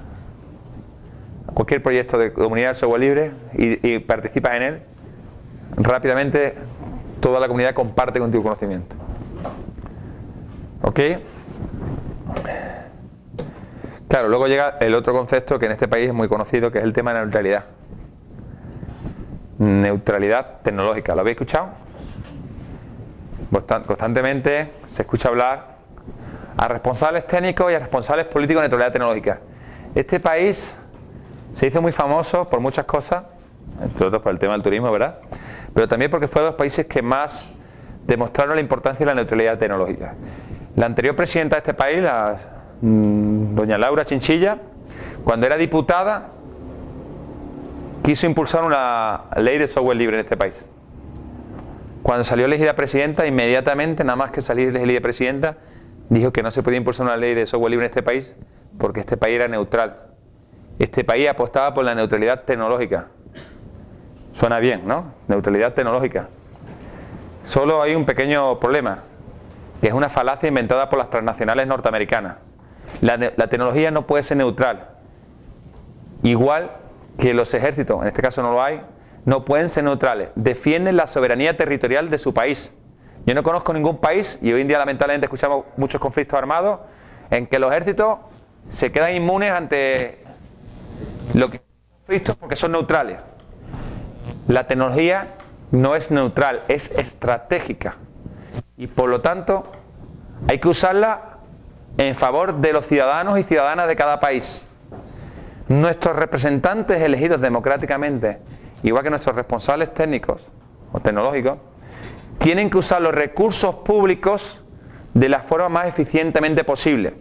cualquier proyecto de comunidad de software libre y participas en él, rápidamente toda la comunidad comparte contigo conocimiento. ¿Ok? Claro, luego llega el otro concepto que en este país es muy conocido, que es el tema de la neutralidad. Neutralidad tecnológica, ¿lo habéis escuchado? constantemente se escucha hablar a responsables técnicos y a responsables políticos de neutralidad tecnológica. Este país se hizo muy famoso por muchas cosas, entre otros por el tema del turismo, ¿verdad? Pero también porque fue de los países que más demostraron la importancia de la neutralidad tecnológica. La anterior presidenta de este país, doña Laura Chinchilla, cuando era diputada, quiso impulsar una ley de software libre en este país. Cuando salió elegida presidenta, inmediatamente, nada más que salir elegida presidenta, dijo que no se podía impulsar una ley de software libre en este país porque este país era neutral. Este país apostaba por la neutralidad tecnológica. Suena bien, ¿no? Neutralidad tecnológica. Solo hay un pequeño problema, que es una falacia inventada por las transnacionales norteamericanas. La tecnología no puede ser neutral. Igual que los ejércitos, en este caso no lo hay, no pueden ser neutrales. Defienden la soberanía territorial de su país. Yo no conozco ningún país, y hoy en día lamentablemente escuchamos muchos conflictos armados, en que los ejércitos se quedan inmunes ante lo que conflictos porque son neutrales. La tecnología no es neutral, es estratégica. Y por lo tanto, hay que usarla en favor de los ciudadanos y ciudadanas de cada país. Nuestros representantes elegidos democráticamente, igual que nuestros responsables técnicos o tecnológicos, tienen que usar los recursos públicos de la forma más eficientemente posible.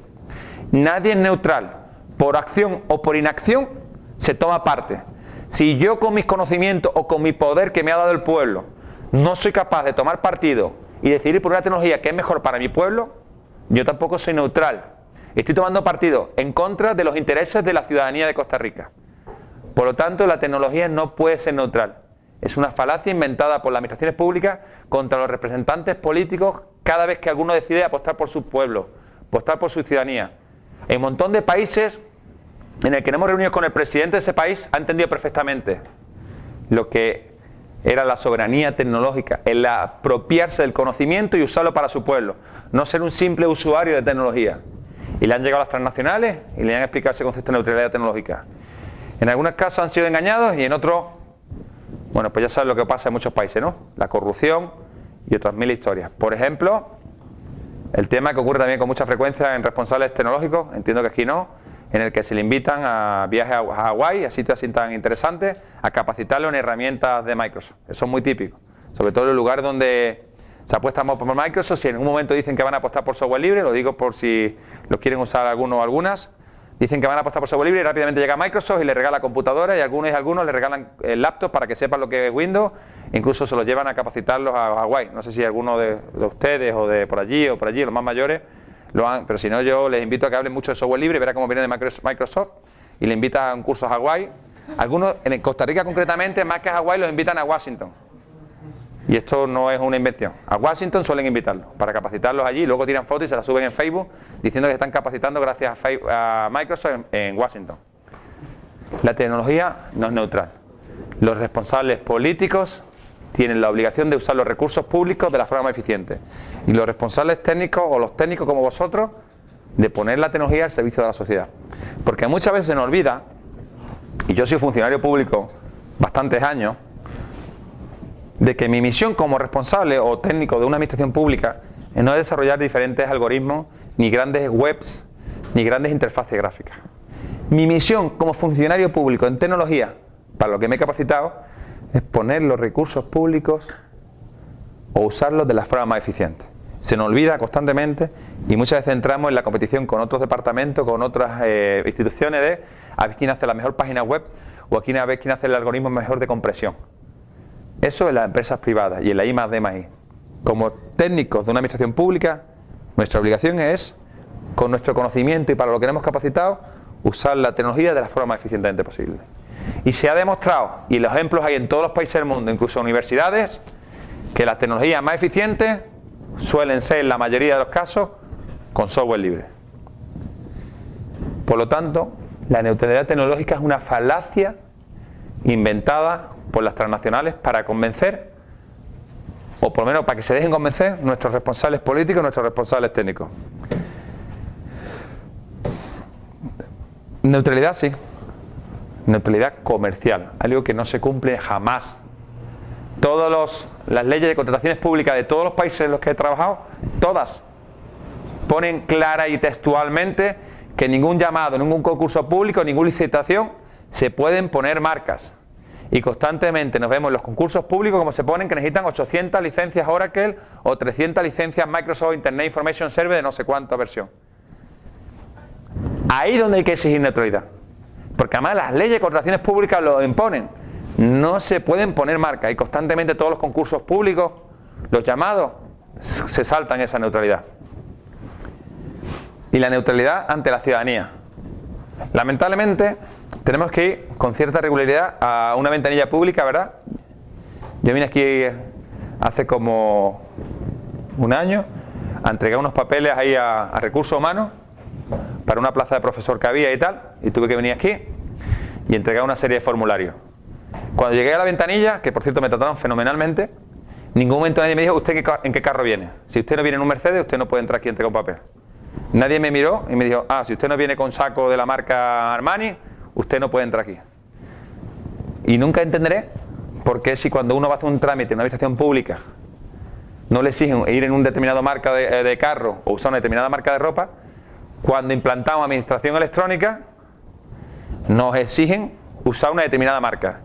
Nadie es neutral. Por acción o por inacción se toma parte. Si yo con mis conocimientos o con mi poder que me ha dado el pueblo no soy capaz de tomar partido y decidir por una tecnología que es mejor para mi pueblo, yo tampoco soy neutral. Estoy tomando partido en contra de los intereses de la ciudadanía de Costa Rica. Por lo tanto, la tecnología no puede ser neutral. Es una falacia inventada por las administraciones públicas contra los representantes políticos cada vez que alguno decide apostar por su pueblo, apostar por su ciudadanía. En un montón de países en el que nos hemos reunido con el presidente de ese país ha entendido perfectamente lo que era la soberanía tecnológica, el apropiarse del conocimiento y usarlo para su pueblo, no ser un simple usuario de tecnología. Y le han llegado las transnacionales y le han explicado ese concepto de neutralidad tecnológica. En algunos casos han sido engañados y en otros, bueno, pues ya saben lo que pasa en muchos países, ¿no? La corrupción y otras mil historias. Por ejemplo, el tema que ocurre también con mucha frecuencia en responsables tecnológicos, entiendo que aquí no, en el que se le invitan a viajes a Hawái, a sitios así tan interesantes, a capacitarlo en herramientas de Microsoft. Eso es muy típico, sobre todo en los lugares donde se apuesta por Microsoft. Si en un momento dicen que van a apostar por software libre, lo digo por si lo quieren usar algunos o algunas, dicen que van a apostar por software libre y rápidamente llega Microsoft y le regala computadoras y algunos le regalan laptops para que sepan lo que es Windows, incluso se los llevan a capacitarlos a Hawái. No sé si alguno de ustedes o de por allí, los más mayores, lo han, pero si no, yo les invito a que hablen mucho de software libre, verá cómo viene de Microsoft y le invitan a un curso a Hawái. Algunos, en Costa Rica concretamente, más que a Hawái, los invitan a Washington. Y esto no es una invención. A Washington suelen invitarlos para capacitarlos allí, luego tiran fotos y se las suben en Facebook diciendo que están capacitando gracias a Microsoft en Washington. La tecnología no es neutral. Los responsables políticos tienen la obligación de usar los recursos públicos de la forma más eficiente. Y los responsables técnicos o los técnicos como vosotros de poner la tecnología al servicio de la sociedad. Porque muchas veces se nos olvida, y yo soy funcionario público bastantes años, de que mi misión como responsable o técnico de una administración pública no es desarrollar diferentes algoritmos, ni grandes webs, ni grandes interfaces gráficas. Mi misión como funcionario público en tecnología, para lo que me he capacitado, es poner los recursos públicos o usarlos de la forma más eficiente. Se nos olvida constantemente y muchas veces entramos en la competición con otros departamentos, con otras instituciones de a ver quién hace la mejor página web o a ver quién hace el algoritmo mejor de compresión. Eso en las empresas privadas y en la I+D+I. Como técnicos de una administración pública, nuestra obligación es, con nuestro conocimiento y para lo que hemos capacitado, usar la tecnología de la forma más eficientemente posible. Y se ha demostrado, y los ejemplos hay en todos los países del mundo, incluso universidades, que las tecnologías más eficientes suelen ser, en la mayoría de los casos, con software libre. Por lo tanto, la neutralidad tecnológica es una falacia inventada por las transnacionales para convencer, o por lo menos para que se dejen convencer nuestros responsables políticos, nuestros responsables técnicos. Neutralidad sí, neutralidad comercial, algo que no se cumple jamás. las leyes de contrataciones públicas de todos los países en los que he trabajado, todas ponen clara y textualmente que ningún llamado, ningún concurso público, ninguna licitación se pueden poner marcas. Y constantemente nos vemos en los concursos públicos como se ponen que necesitan 800 licencias Oracle o 300 licencias Microsoft Internet Information Service de no sé cuánta versión. Ahí es donde hay que exigir neutralidad. Porque además las leyes de contrataciones públicas lo imponen. No se pueden poner marcas y constantemente todos los concursos públicos, los llamados, se saltan esa neutralidad. Y la neutralidad ante la ciudadanía. Lamentablemente tenemos que ir con cierta regularidad a una ventanilla pública, ¿verdad? Yo vine aquí hace como un año a entregar unos papeles ahí a recursos humanos para una plaza de profesor que había y tal, y tuve que venir aquí y entregar una serie de formularios. Cuando llegué a la ventanilla, que por cierto me trataron fenomenalmente, en ningún momento nadie me dijo, ¿usted en qué carro viene? Si usted no viene en un Mercedes, usted no puede entrar aquí y entregar un papel. Nadie me miró y me dijo, si usted no viene con saco de la marca Armani, usted no puede entrar aquí. Y nunca entenderé por qué si cuando uno va a hacer un trámite en una administración pública no le exigen ir en una determinada marca de carro o usar una determinada marca de ropa, cuando implantamos administración electrónica nos exigen usar una determinada marca.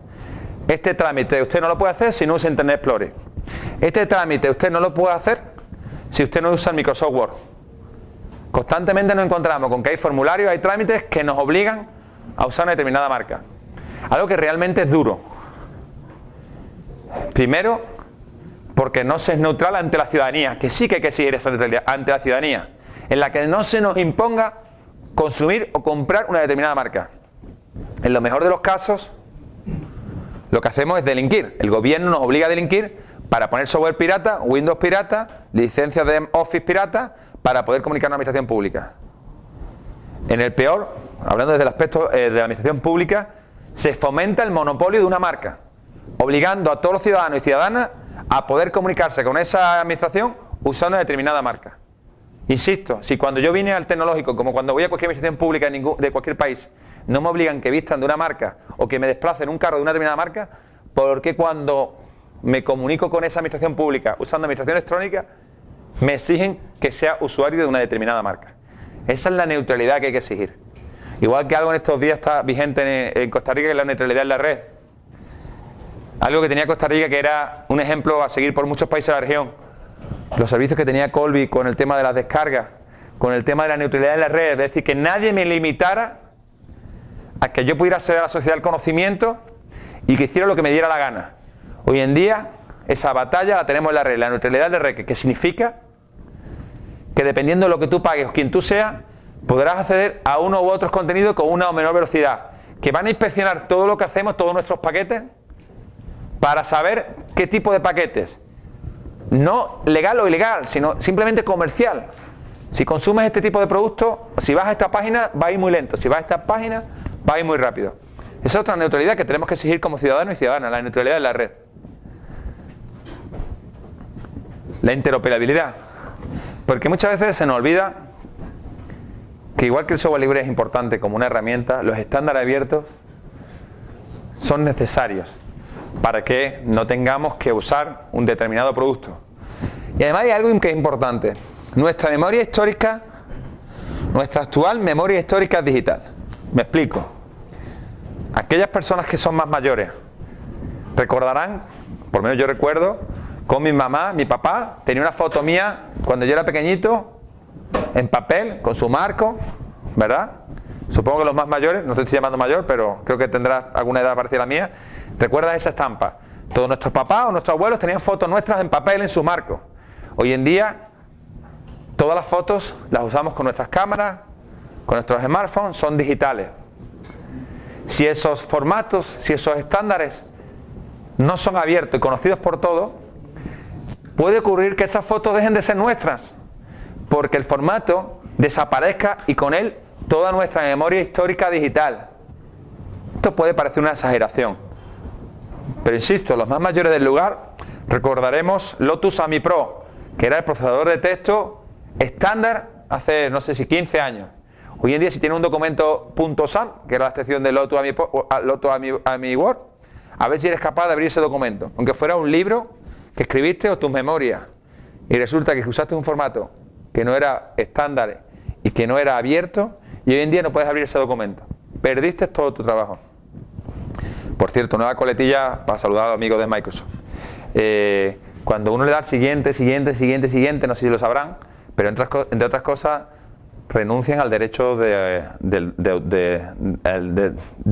Este trámite usted no lo puede hacer si no usa Internet Explorer. Este trámite usted no lo puede hacer si usted no usa el Microsoft Word. Constantemente nos encontramos con que hay formularios, hay trámites que nos obligan a usar una determinada marca. Algo que realmente es duro. Primero, porque no se es neutral ante la ciudadanía, que sí que hay que exigir esa neutralidad ante la ciudadanía, en la que no se nos imponga consumir o comprar una determinada marca. En lo mejor de los casos, lo que hacemos es delinquir. El gobierno nos obliga a delinquir para poner software pirata, Windows pirata, licencias de Office pirata, para poder comunicar una administración pública. En el peor, hablando desde el aspecto de la administración pública, se fomenta el monopolio de una marca, obligando a todos los ciudadanos y ciudadanas a poder comunicarse con esa administración usando una determinada marca. Insisto, si cuando yo vine al tecnológico, como cuando voy a cualquier administración pública de cualquier país, no me obligan que vistan de una marca o que me desplacen un carro de una determinada marca, ¿por qué cuando me comunico con esa administración pública usando administración electrónica me exigen que sea usuario de una determinada marca? Esa es la neutralidad que hay que exigir. Igual que algo en estos días está vigente en Costa Rica, que es la neutralidad en la red. Algo que tenía Costa Rica que era un ejemplo a seguir por muchos países de la región. Los servicios que tenía Colby con el tema de las descargas, con el tema de la neutralidad en la red, es decir, que nadie me limitara a que yo pudiera acceder a la sociedad del conocimiento y que hiciera lo que me diera la gana. Hoy en día, esa batalla la tenemos en la red, la neutralidad en la red, que significa que dependiendo de lo que tú pagues o quien tú seas, podrás acceder a uno u otros contenidos con una o menor velocidad, que van a inspeccionar todo lo que hacemos, todos nuestros paquetes, para saber qué tipo de paquetes, no legal o ilegal, sino simplemente comercial. Si consumes este tipo de producto, si vas a esta página, va a ir muy lento, si vas a esta página, va a ir muy rápido. Esa es otra neutralidad que tenemos que exigir como ciudadanos y ciudadanas, la neutralidad en la red. La interoperabilidad. Porque muchas veces se nos olvida que igual que el software libre es importante como una herramienta, los estándares abiertos son necesarios para que no tengamos que usar un determinado producto. Y además hay algo que es importante. Nuestra memoria histórica, nuestra actual memoria histórica es digital. Me explico. Aquellas personas que son más mayores recordarán, por lo menos yo recuerdo, con mi mamá, mi papá, tenía una foto mía cuando yo era pequeñito, en papel, con su marco, ¿verdad? Supongo que los más mayores, no te estoy llamando mayor, pero creo que tendrás alguna edad parecida a la mía, recuerdas esa estampa. Todos nuestros papás o nuestros abuelos tenían fotos nuestras en papel en su marco. Hoy en día, todas las fotos las usamos con nuestras cámaras, con nuestros smartphones, son digitales. Si esos formatos, si esos estándares no son abiertos y conocidos por todos, puede ocurrir que esas fotos dejen de ser nuestras, porque el formato desaparezca y con él toda nuestra memoria histórica digital. Esto puede parecer una exageración, pero insisto, los más mayores del lugar recordaremos Lotus Ami Pro, que era el procesador de texto estándar hace no sé si 15 años. Hoy en día si tiene un documento .sam, que era la extensión de Lotus Ami Word, a ver si eres capaz de abrir ese documento, aunque fuera un libro que escribiste o tus memorias, y resulta que usaste un formato que no era estándar y que no era abierto, y hoy en día no puedes abrir ese documento. Perdiste todo tu trabajo. Por cierto, nueva coletilla para saludar a los amigos de Microsoft. Cuando uno le da al siguiente, no sé si lo sabrán, pero entre otras cosas, renuncian al derecho de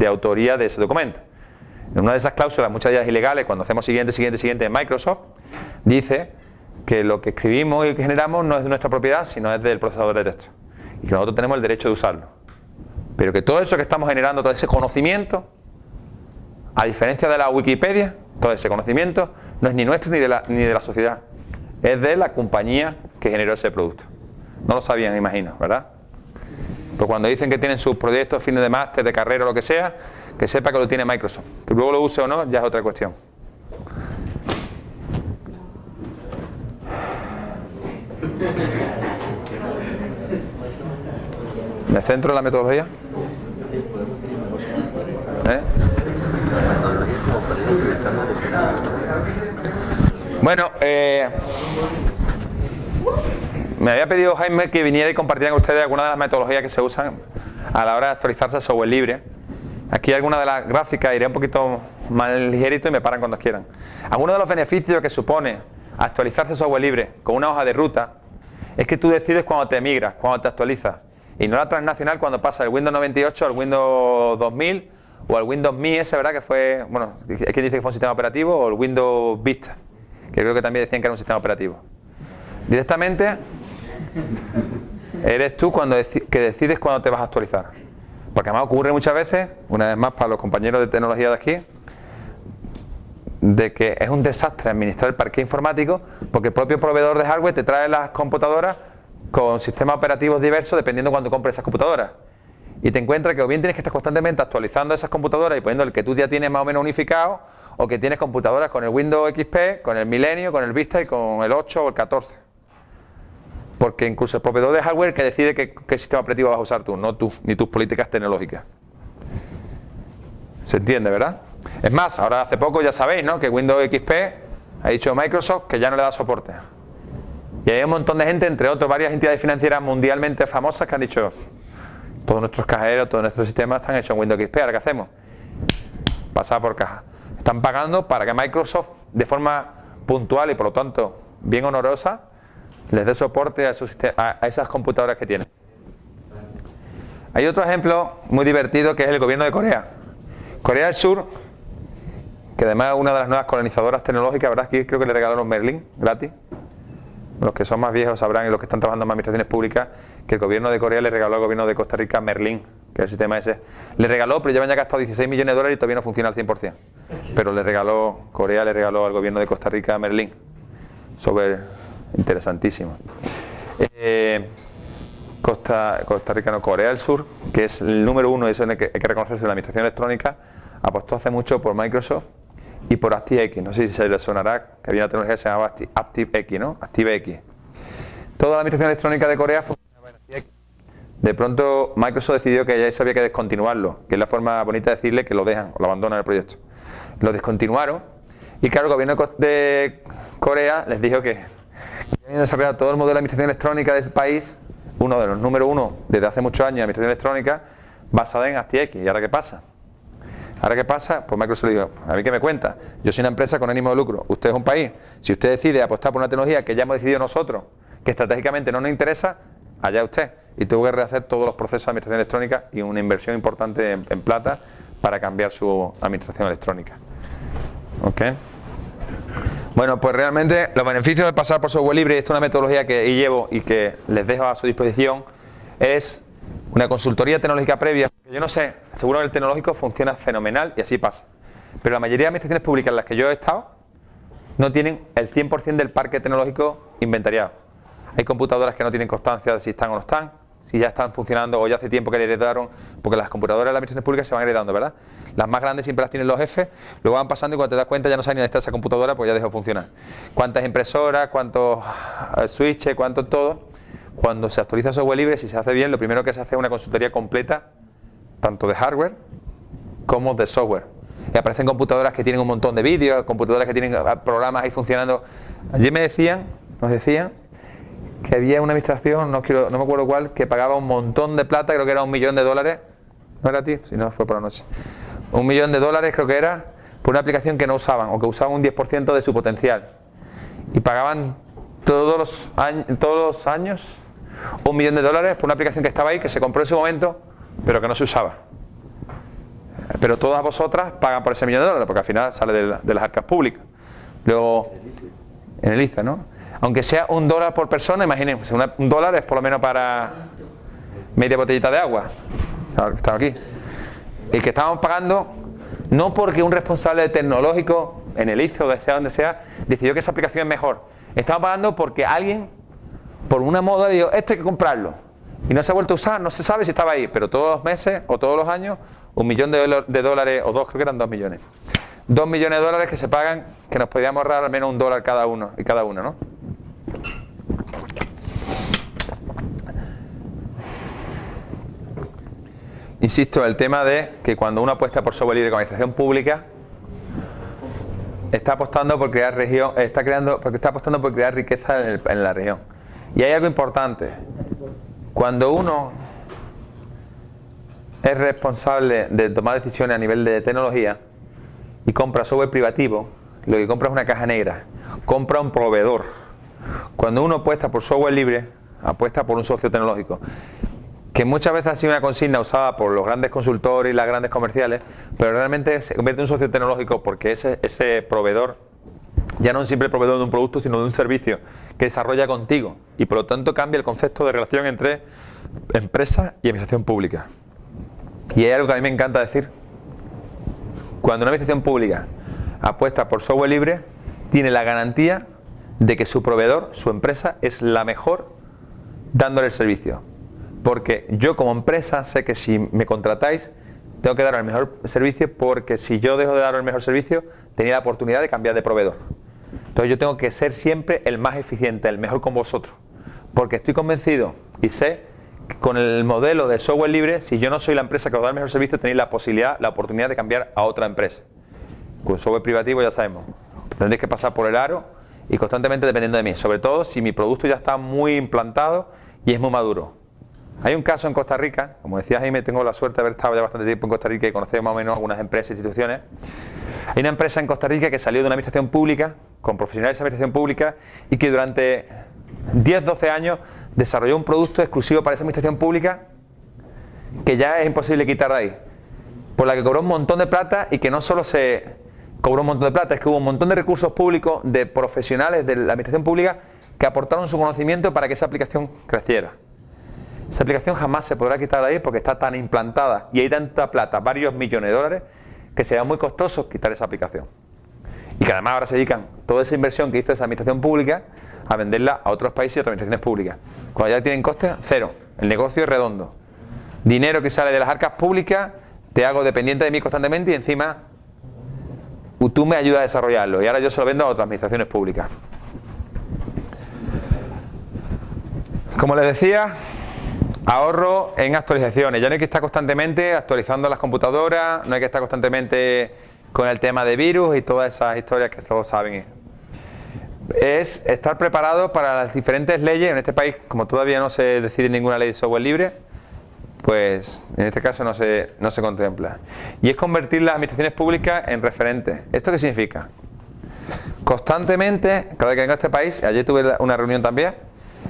autoría de ese documento. En una de esas cláusulas, muchas de ellas ilegales, cuando hacemos siguiente en Microsoft, dice que lo que escribimos y que generamos no es de nuestra propiedad, sino es del procesador de texto. Y que nosotros tenemos el derecho de usarlo. Pero que todo eso que estamos generando, todo ese conocimiento, a diferencia de la Wikipedia, todo ese conocimiento no es ni nuestro ni de la sociedad. Es de la compañía que generó ese producto. No lo sabían, imagino, ¿verdad? Pues cuando dicen que tienen sus proyectos, fines de máster, de carrera o lo que sea, que sepa que lo tiene Microsoft. Que luego lo use o no, ya es otra cuestión. ¿Me centro en la metodología? Bueno, me había pedido Jaime que viniera y compartiera con ustedes algunas de las metodologías que se usan a la hora de actualizarse el software libre. Aquí algunas de las gráficas, iré un poquito más ligerito y me paran cuando quieran. Algunos de los beneficios que supone actualizarse el software libre con una hoja de ruta es que tú decides cuando te migras, cuando te actualizas. Y no la transnacional cuando pasa el Windows 98 al Windows 2000 o al Windows ME ese, ¿verdad? Que fue, bueno, es que dice que fue un sistema operativo, o el Windows Vista, que creo que también decían que era un sistema operativo. Directamente eres tú que decides cuándo te vas a actualizar. Porque además ocurre muchas veces, una vez más para los compañeros de tecnología de aquí, de que es un desastre administrar el parque informático porque el propio proveedor de hardware te trae las computadoras con sistemas operativos diversos dependiendo de cuándo compres esas computadoras. Y te encuentras que o bien tienes que estar constantemente actualizando esas computadoras y poniendo el que tú ya tienes más o menos unificado, o que tienes computadoras con el Windows XP, con el Milenio, con el Vista y con el 8 o el 14. Porque incluso el proveedor de hardware que decide qué sistema operativo vas a usar tú, no tú, ni tus políticas tecnológicas. ¿Se entiende, verdad? Es más, ahora hace poco ya sabéis, ¿no?, que Windows XP ha dicho Microsoft que ya no le da soporte. Y hay un montón de gente, entre otros varias entidades financieras mundialmente famosas, que han dicho: todos nuestros cajeros, todos nuestros sistemas están hechos en Windows XP, ¿ahora qué hacemos? Pasar por caja. Están pagando para que Microsoft, de forma puntual y por lo tanto bien honorosa, les dé soporte a esas computadoras que tienen. Hay otro ejemplo muy divertido que es el gobierno de Corea. Corea del Sur, que además es una de las nuevas colonizadoras tecnológicas, ¿verdad? Aquí creo que le regalaron Merlin gratis. Los que son más viejos sabrán, y los que están trabajando en administraciones públicas, que el gobierno de Corea le regaló al gobierno de Costa Rica Merlin, que es el sistema ese. Le regaló, pero llevan ya gastado 16 millones de dólares y todavía no funciona al 100%. Pero Corea le regaló al gobierno de Costa Rica Merlin. Súper interesantísimo. Costa Rica, no, Corea del Sur, que es el número uno, eso hay que reconocerse, la administración electrónica, apostó hace mucho por Microsoft y por ActiveX. No sé si se les sonará que había una tecnología que se llamaba ActiveX, ¿no? ActiveX. Toda la administración electrónica de Corea funcionaba en ActiveX. De pronto Microsoft decidió que ya eso había que descontinuarlo, que es la forma bonita de decirle que lo dejan o lo abandonan el proyecto. Lo descontinuaron y claro, el gobierno de Corea les dijo que habían desarrollado todo el modelo de administración electrónica del país, uno de los número uno desde hace muchos años de administración electrónica, basada en ActiveX. ¿Y ahora qué pasa? ¿Ahora qué pasa? Pues Microsoft le dijo: a mí qué me cuenta, yo soy una empresa con ánimo de lucro, usted es un país, si usted decide apostar por una tecnología que ya hemos decidido nosotros, que estratégicamente no nos interesa, allá usted. Y tuvo que rehacer todos los procesos de administración electrónica y una inversión importante en plata para cambiar su administración electrónica. ¿Ok? Bueno, pues realmente los beneficios de pasar por software libre, y esto es una metodología que llevo y que les dejo a su disposición, es una consultoría tecnológica previa. Yo no sé, seguro que el tecnológico funciona fenomenal y así pasa. Pero la mayoría de administraciones públicas en las que yo he estado no tienen el 100% del parque tecnológico inventariado. Hay computadoras que no tienen constancia de si están o no están, si ya están funcionando o ya hace tiempo que le heredaron, porque las computadoras de las administraciones públicas se van heredando, ¿verdad? Las más grandes siempre las tienen los jefes, luego van pasando y cuando te das cuenta ya no sabes ni dónde está esa computadora, pues ya dejó de funcionar. ¿Cuántas impresoras, cuántos switches, cuánto todo? Cuando se actualiza software libre, si se hace bien, lo primero que se hace es una consultoría completa, tanto de hardware como de software. y aparecen computadoras que tienen un montón de vídeos, computadoras que tienen programas ahí funcionando. Ayer nos decían que había una administración, no me acuerdo cuál, que pagaba un montón de plata, creo que era $1 millón. ¿No era a ti? Si no, fue por la noche. $1 millón creo que era, por una aplicación que no usaban, o que usaban un 10% de su potencial. Y pagaban todos los años $1 millón por una aplicación que estaba ahí, que se compró en su momento, pero que no se usaba. Pero todas vosotras pagan por ese $1 millón, porque al final sale de las arcas públicas. Luego, en el IZA, ¿no? Aunque sea $1 por persona, imaginemos, $1 es por lo menos para media botellita de agua. Estaba aquí. El que estábamos pagando, no porque un responsable tecnológico en el IZA o sea donde sea, decidió que esa aplicación es mejor. Estamos pagando porque alguien, por una moda, dijo, esto hay que comprarlo. Y no se ha vuelto a usar, no se sabe si estaba ahí, pero todos los meses o todos los años, $1 millón o dos, creo que eran 2 millones. $2 millones que se pagan, que nos podríamos ahorrar al menos $1 cada uno, ¿no? Insisto, el tema de que cuando uno apuesta por software libre con administración pública, está apostando por crear región, está apostando por crear riqueza en la región. Y hay algo importante. Cuando uno es responsable de tomar decisiones a nivel de tecnología y compra software privativo, lo que compra es una caja negra, compra un proveedor. Cuando uno apuesta por software libre, apuesta por un socio tecnológico, que muchas veces ha sido una consigna usada por los grandes consultores y las grandes comerciales, pero realmente se convierte en un socio tecnológico porque ese proveedor ya no es un simple proveedor de un producto, sino de un servicio que desarrolla contigo, y por lo tanto cambia el concepto de relación entre empresa y administración pública. Y hay algo que a mí me encanta decir: cuando una administración pública apuesta por software libre, tiene la garantía de que su proveedor, su empresa, es la mejor dándole el servicio. Porque yo como empresa sé que si me contratáis, tengo que dar el mejor servicio, porque si yo dejo de dar el mejor servicio, tenía la oportunidad de cambiar de proveedor. Entonces yo tengo que ser siempre el más eficiente, el mejor con vosotros. Porque estoy convencido y sé que con el modelo de software libre, si yo no soy la empresa que os da el mejor servicio, tenéis la oportunidad de cambiar a otra empresa. Con software privativo ya sabemos, tendréis que pasar por el aro y constantemente dependiendo de mí. Sobre todo si mi producto ya está muy implantado y es muy maduro. Hay un caso en Costa Rica, como decía Jaime, tengo la suerte de haber estado ya bastante tiempo en Costa Rica y conocer más o menos algunas empresas e instituciones. Hay una empresa en Costa Rica que salió de una administración pública, con profesionales de administración pública, y que durante 10-12 años desarrolló un producto exclusivo para esa administración pública que ya es imposible quitar de ahí, por la que cobró un montón de plata, y que no solo se cobró un montón de plata, es que hubo un montón de recursos públicos de profesionales de la administración pública que aportaron su conocimiento para que esa aplicación creciera. Esa aplicación jamás se podrá quitar de ahí porque está tan implantada y hay tanta plata, varios millones de dólares, que será muy costoso quitar esa aplicación. Y que además ahora se dedican toda esa inversión que hizo esa administración pública a venderla a otros países y otras administraciones públicas. Cuando ya tienen costes, cero. El negocio es redondo. Dinero que sale de las arcas públicas, te hago dependiente de mí constantemente y encima tú me ayudas a desarrollarlo. Y ahora yo se lo vendo a otras administraciones públicas. Como les decía, ahorro en actualizaciones. Ya no hay que estar constantemente actualizando las computadoras, no hay que estar constantemente con el tema de virus y todas esas historias que todos saben. Es estar preparado para las diferentes leyes. En este país, como todavía no se decide ninguna ley de software libre, pues en este caso no se contempla. Y es convertir las administraciones públicas en referentes. ¿Esto qué significa? Constantemente, cada vez que vengo a este país, ayer tuve una reunión también,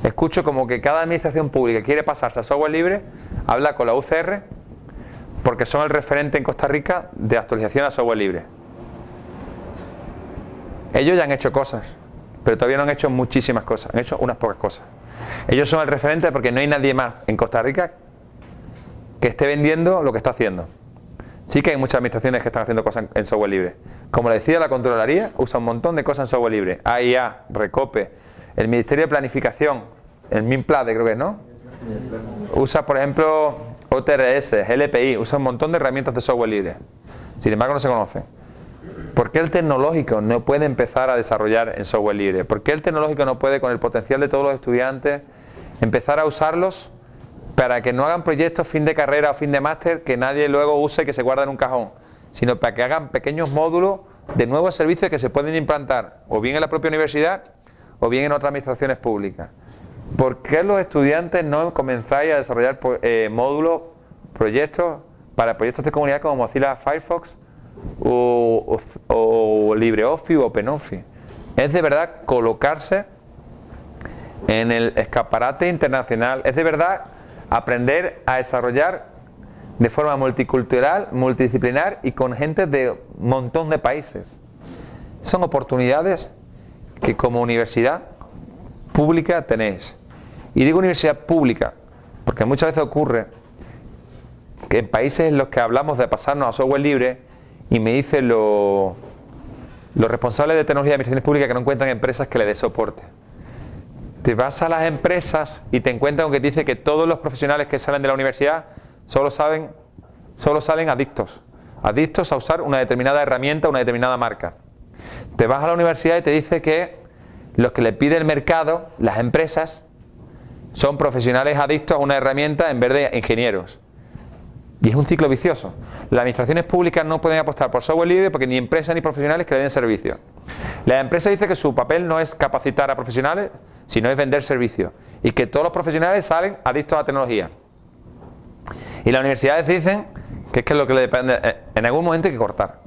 escucho como que cada administración pública quiere pasarse a software libre, habla con la UCR, porque son el referente en Costa Rica de actualización a software libre. Ellos ya han hecho cosas, pero todavía no han hecho muchísimas cosas, han hecho unas pocas cosas. Ellos son el referente porque no hay nadie más en Costa Rica que esté vendiendo lo que está haciendo. Sí que hay muchas administraciones que están haciendo cosas en software libre. Como le decía, la Contraloría usa un montón de cosas en software libre. AIA, Recope, el Ministerio de Planificación, el MINPLADE creo que es, ¿no? Usa, por ejemplo, OTRS, LPI, usa un montón de herramientas de software libre. Sin embargo, no se conocen. ¿Por qué el tecnológico no puede empezar a desarrollar en software libre? ¿Por qué el tecnológico no puede, con el potencial de todos los estudiantes, empezar a usarlos para que no hagan proyectos fin de carrera o fin de máster que nadie luego use y que se guarda en un cajón, sino para que hagan pequeños módulos de nuevos servicios que se pueden implantar o bien en la propia universidad o bien en otras administraciones públicas. ¿Por qué los estudiantes no comenzáis a desarrollar módulos, proyectos para proyectos de comunidad como Mozilla Firefox o LibreOffice o OpenOffice? Es de verdad colocarse en el escaparate internacional, es de verdad aprender a desarrollar de forma multicultural, multidisciplinar y con gente de un montón de países. Son oportunidades que como universidad pública tenéis. Y digo universidad pública porque muchas veces ocurre que en países en los que hablamos de pasarnos a software libre y me dicen los responsables de tecnología de administraciones públicas que no encuentran empresas que le dé soporte. Te vas a las empresas y te encuentras con que te dice que todos los profesionales que salen de la universidad solo salen adictos a usar una determinada herramienta, una determinada marca. Te vas a la universidad y te dice que los que le pide el mercado, las empresas, son profesionales adictos a una herramienta en vez de ingenieros. Y es un ciclo vicioso. Las administraciones públicas no pueden apostar por software libre porque ni empresas ni profesionales que le den servicio. La empresa dice que su papel no es capacitar a profesionales, sino es vender servicios. Y que todos los profesionales salen adictos a la tecnología. Y las universidades dicen que es que lo que le depende, en algún momento hay que cortar.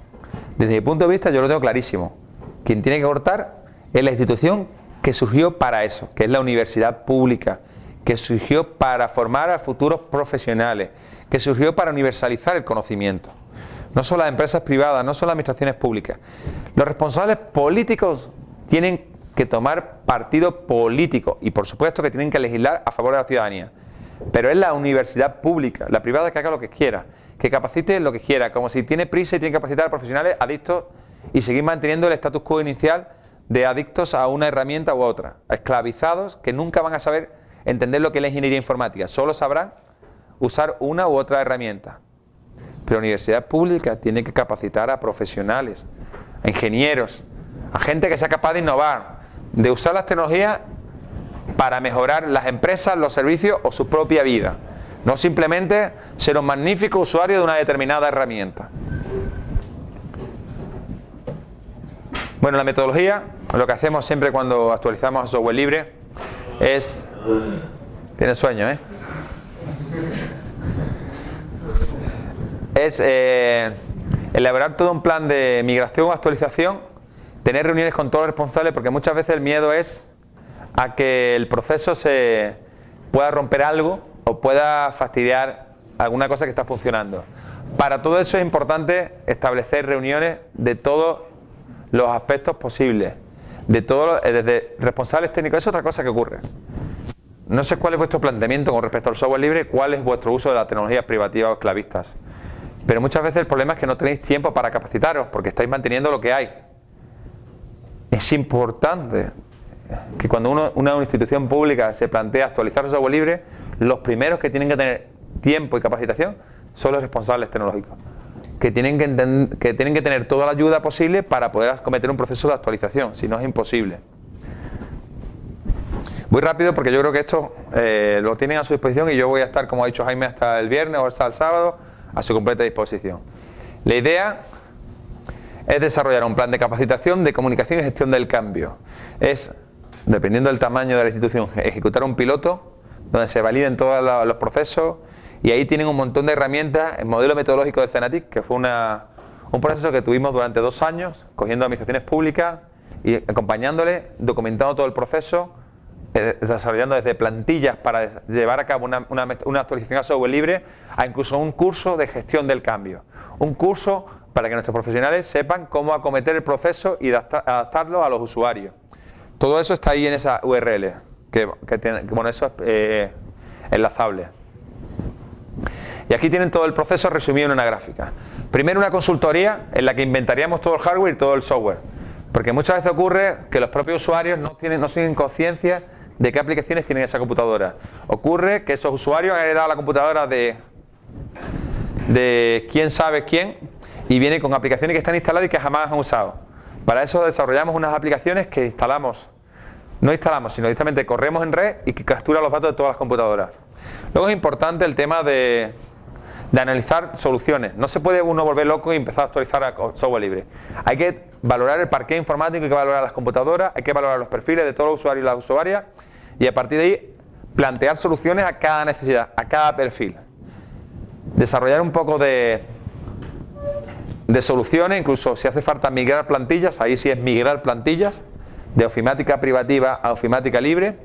Desde mi punto de vista yo lo tengo clarísimo. Quien tiene que cortar es la institución que surgió para eso, que es la universidad pública, que surgió para formar a futuros profesionales, que surgió para universalizar el conocimiento. No son las empresas privadas, no son las administraciones públicas. Los responsables políticos tienen que tomar partido político y por supuesto que tienen que legislar a favor de la ciudadanía. Pero es la universidad pública, la privada, que haga lo que quiera, que capacite lo que quiera, como si tiene prisa y tiene que capacitar a profesionales adictos y seguir manteniendo el status quo inicial de adictos a una herramienta u otra, esclavizados que nunca van a saber entender lo que es la ingeniería informática, solo sabrán usar una u otra herramienta. Pero la universidad pública tiene que capacitar a profesionales, a ingenieros, a gente que sea capaz de innovar, de usar las tecnologías para mejorar las empresas, los servicios o su propia vida. No simplemente ser un magnífico usuario de una determinada herramienta. Bueno, la metodología, lo que hacemos siempre cuando actualizamos software libre es... Tiene sueño, ¿eh? Es elaborar todo un plan de migración o actualización, tener reuniones con todos los responsables, porque muchas veces el miedo es a que el proceso se pueda romper algo o pueda fastidiar alguna cosa que está funcionando. Para todo eso es importante establecer reuniones de todos los aspectos posibles, de todos, desde responsables técnicos. Es otra cosa que ocurre. No sé cuál es vuestro planteamiento con respecto al software libre, cuál es vuestro uso de las tecnologías privativas o esclavistas. Pero muchas veces el problema es que no tenéis tiempo para capacitaros, porque estáis manteniendo lo que hay. Es importante que cuando una institución pública se plantea actualizar el software libre, los primeros que tienen que tener tiempo y capacitación son los responsables tecnológicos, que tienen que tener toda la ayuda posible para poder acometer un proceso de actualización, si no es imposible. Voy rápido porque yo creo que esto lo tienen a su disposición y yo voy a estar, como ha dicho Jaime, hasta el viernes o hasta el sábado a su completa disposición. La idea es desarrollar un plan de capacitación, de comunicación y gestión del cambio. Es, dependiendo del tamaño de la institución, ejecutar un piloto donde se validen todos los procesos y ahí tienen un montón de herramientas. El modelo metodológico del CENATIC, que fue un proceso que tuvimos durante 2 años, cogiendo administraciones públicas y acompañándoles, documentando todo el proceso, desarrollando desde plantillas para llevar a cabo una actualización a software libre, a incluso un curso de gestión del cambio. Un curso para que nuestros profesionales sepan cómo acometer el proceso y adaptarlo a los usuarios. Todo eso está ahí en esa URL, bueno, eso es enlazable. Y aquí tienen todo el proceso resumido en una gráfica. Primero una consultoría en la que inventaríamos todo el hardware y todo el software. Porque muchas veces ocurre que los propios usuarios no tienen conciencia de qué aplicaciones tienen esa computadora. Ocurre que esos usuarios han heredado la computadora de quién sabe quién y viene con aplicaciones que están instaladas y que jamás han usado. Para eso desarrollamos unas aplicaciones que no instalamos, sino directamente corremos en red y que captura los datos de todas las computadoras. Luego es importante el tema de de analizar soluciones. No se puede uno volver loco y empezar a actualizar a software libre. Hay que valorar el parqué informático, hay que valorar las computadoras, hay que valorar los perfiles de todos los usuarios y las usuarias y a partir de ahí plantear soluciones a cada necesidad, a cada perfil. Desarrollar un poco de soluciones, incluso si hace falta migrar plantillas, ahí sí es migrar plantillas de ofimática privativa a ofimática libre.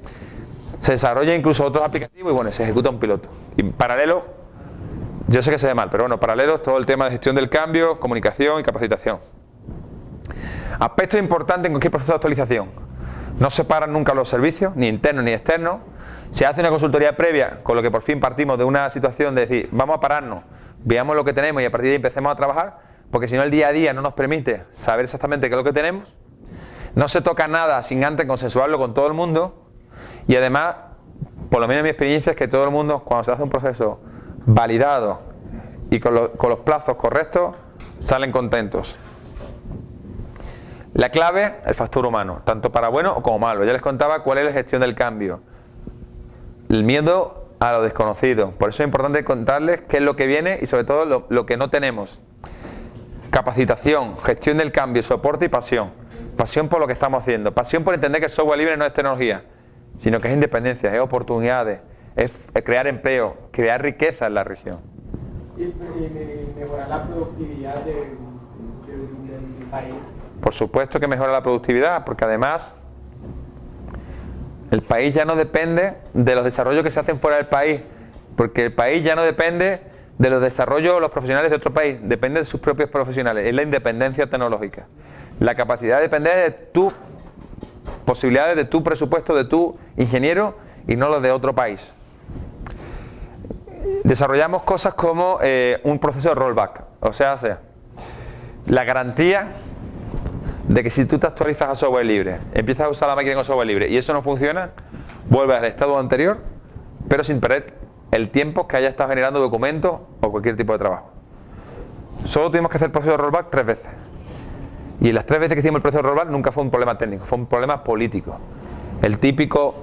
Se desarrolla incluso otros aplicativos y bueno, se ejecuta un piloto. Y en paralelo, yo sé que se ve mal, pero bueno, paralelo es todo el tema de gestión del cambio, comunicación y capacitación. Aspectos importantes en cualquier proceso de actualización. No se paran nunca los servicios, ni internos ni externos. Se hace una consultoría previa, con lo que por fin partimos de una situación de decir, vamos a pararnos, veamos lo que tenemos y a partir de ahí empecemos a trabajar, porque si no el día a día no nos permite saber exactamente qué es lo que tenemos. No se toca nada sin antes consensuarlo con todo el mundo. Y además, por lo menos en mi experiencia, es que todo el mundo, cuando se hace un proceso validado y con los plazos correctos, salen contentos. La clave, el factor humano, tanto para bueno o como malo. Ya les contaba cuál es la gestión del cambio. El miedo a lo desconocido. Por eso es importante contarles qué es lo que viene y sobre todo lo que no tenemos. Capacitación, gestión del cambio, soporte y pasión. Pasión por lo que estamos haciendo. Pasión por entender que el software libre no es tecnología, sino que es independencia, es oportunidades, es crear empleo, crear riqueza en la región. Y mejorar la productividad del país. Por supuesto que mejora la productividad, porque además el país ya no depende de los desarrollos que se hacen fuera del país, porque el país ya no depende de los desarrollos de los profesionales de otro país, depende de sus propios profesionales, es la independencia tecnológica. La capacidad depende de tus posibilidades, de tu presupuesto, de tu ingeniero y no los de otro país. Desarrollamos cosas como un proceso de rollback, o sea, la garantía de que si tú te actualizas a software libre, empiezas a usar la máquina con software libre y eso no funciona, vuelves al estado anterior, pero sin perder el tiempo que haya estado generando documentos o cualquier tipo de trabajo. Solo tuvimos que hacer el proceso de rollback 3 veces. Y las 3 veces que hicimos el proceso de rollback nunca fue un problema técnico, fue un problema político. El típico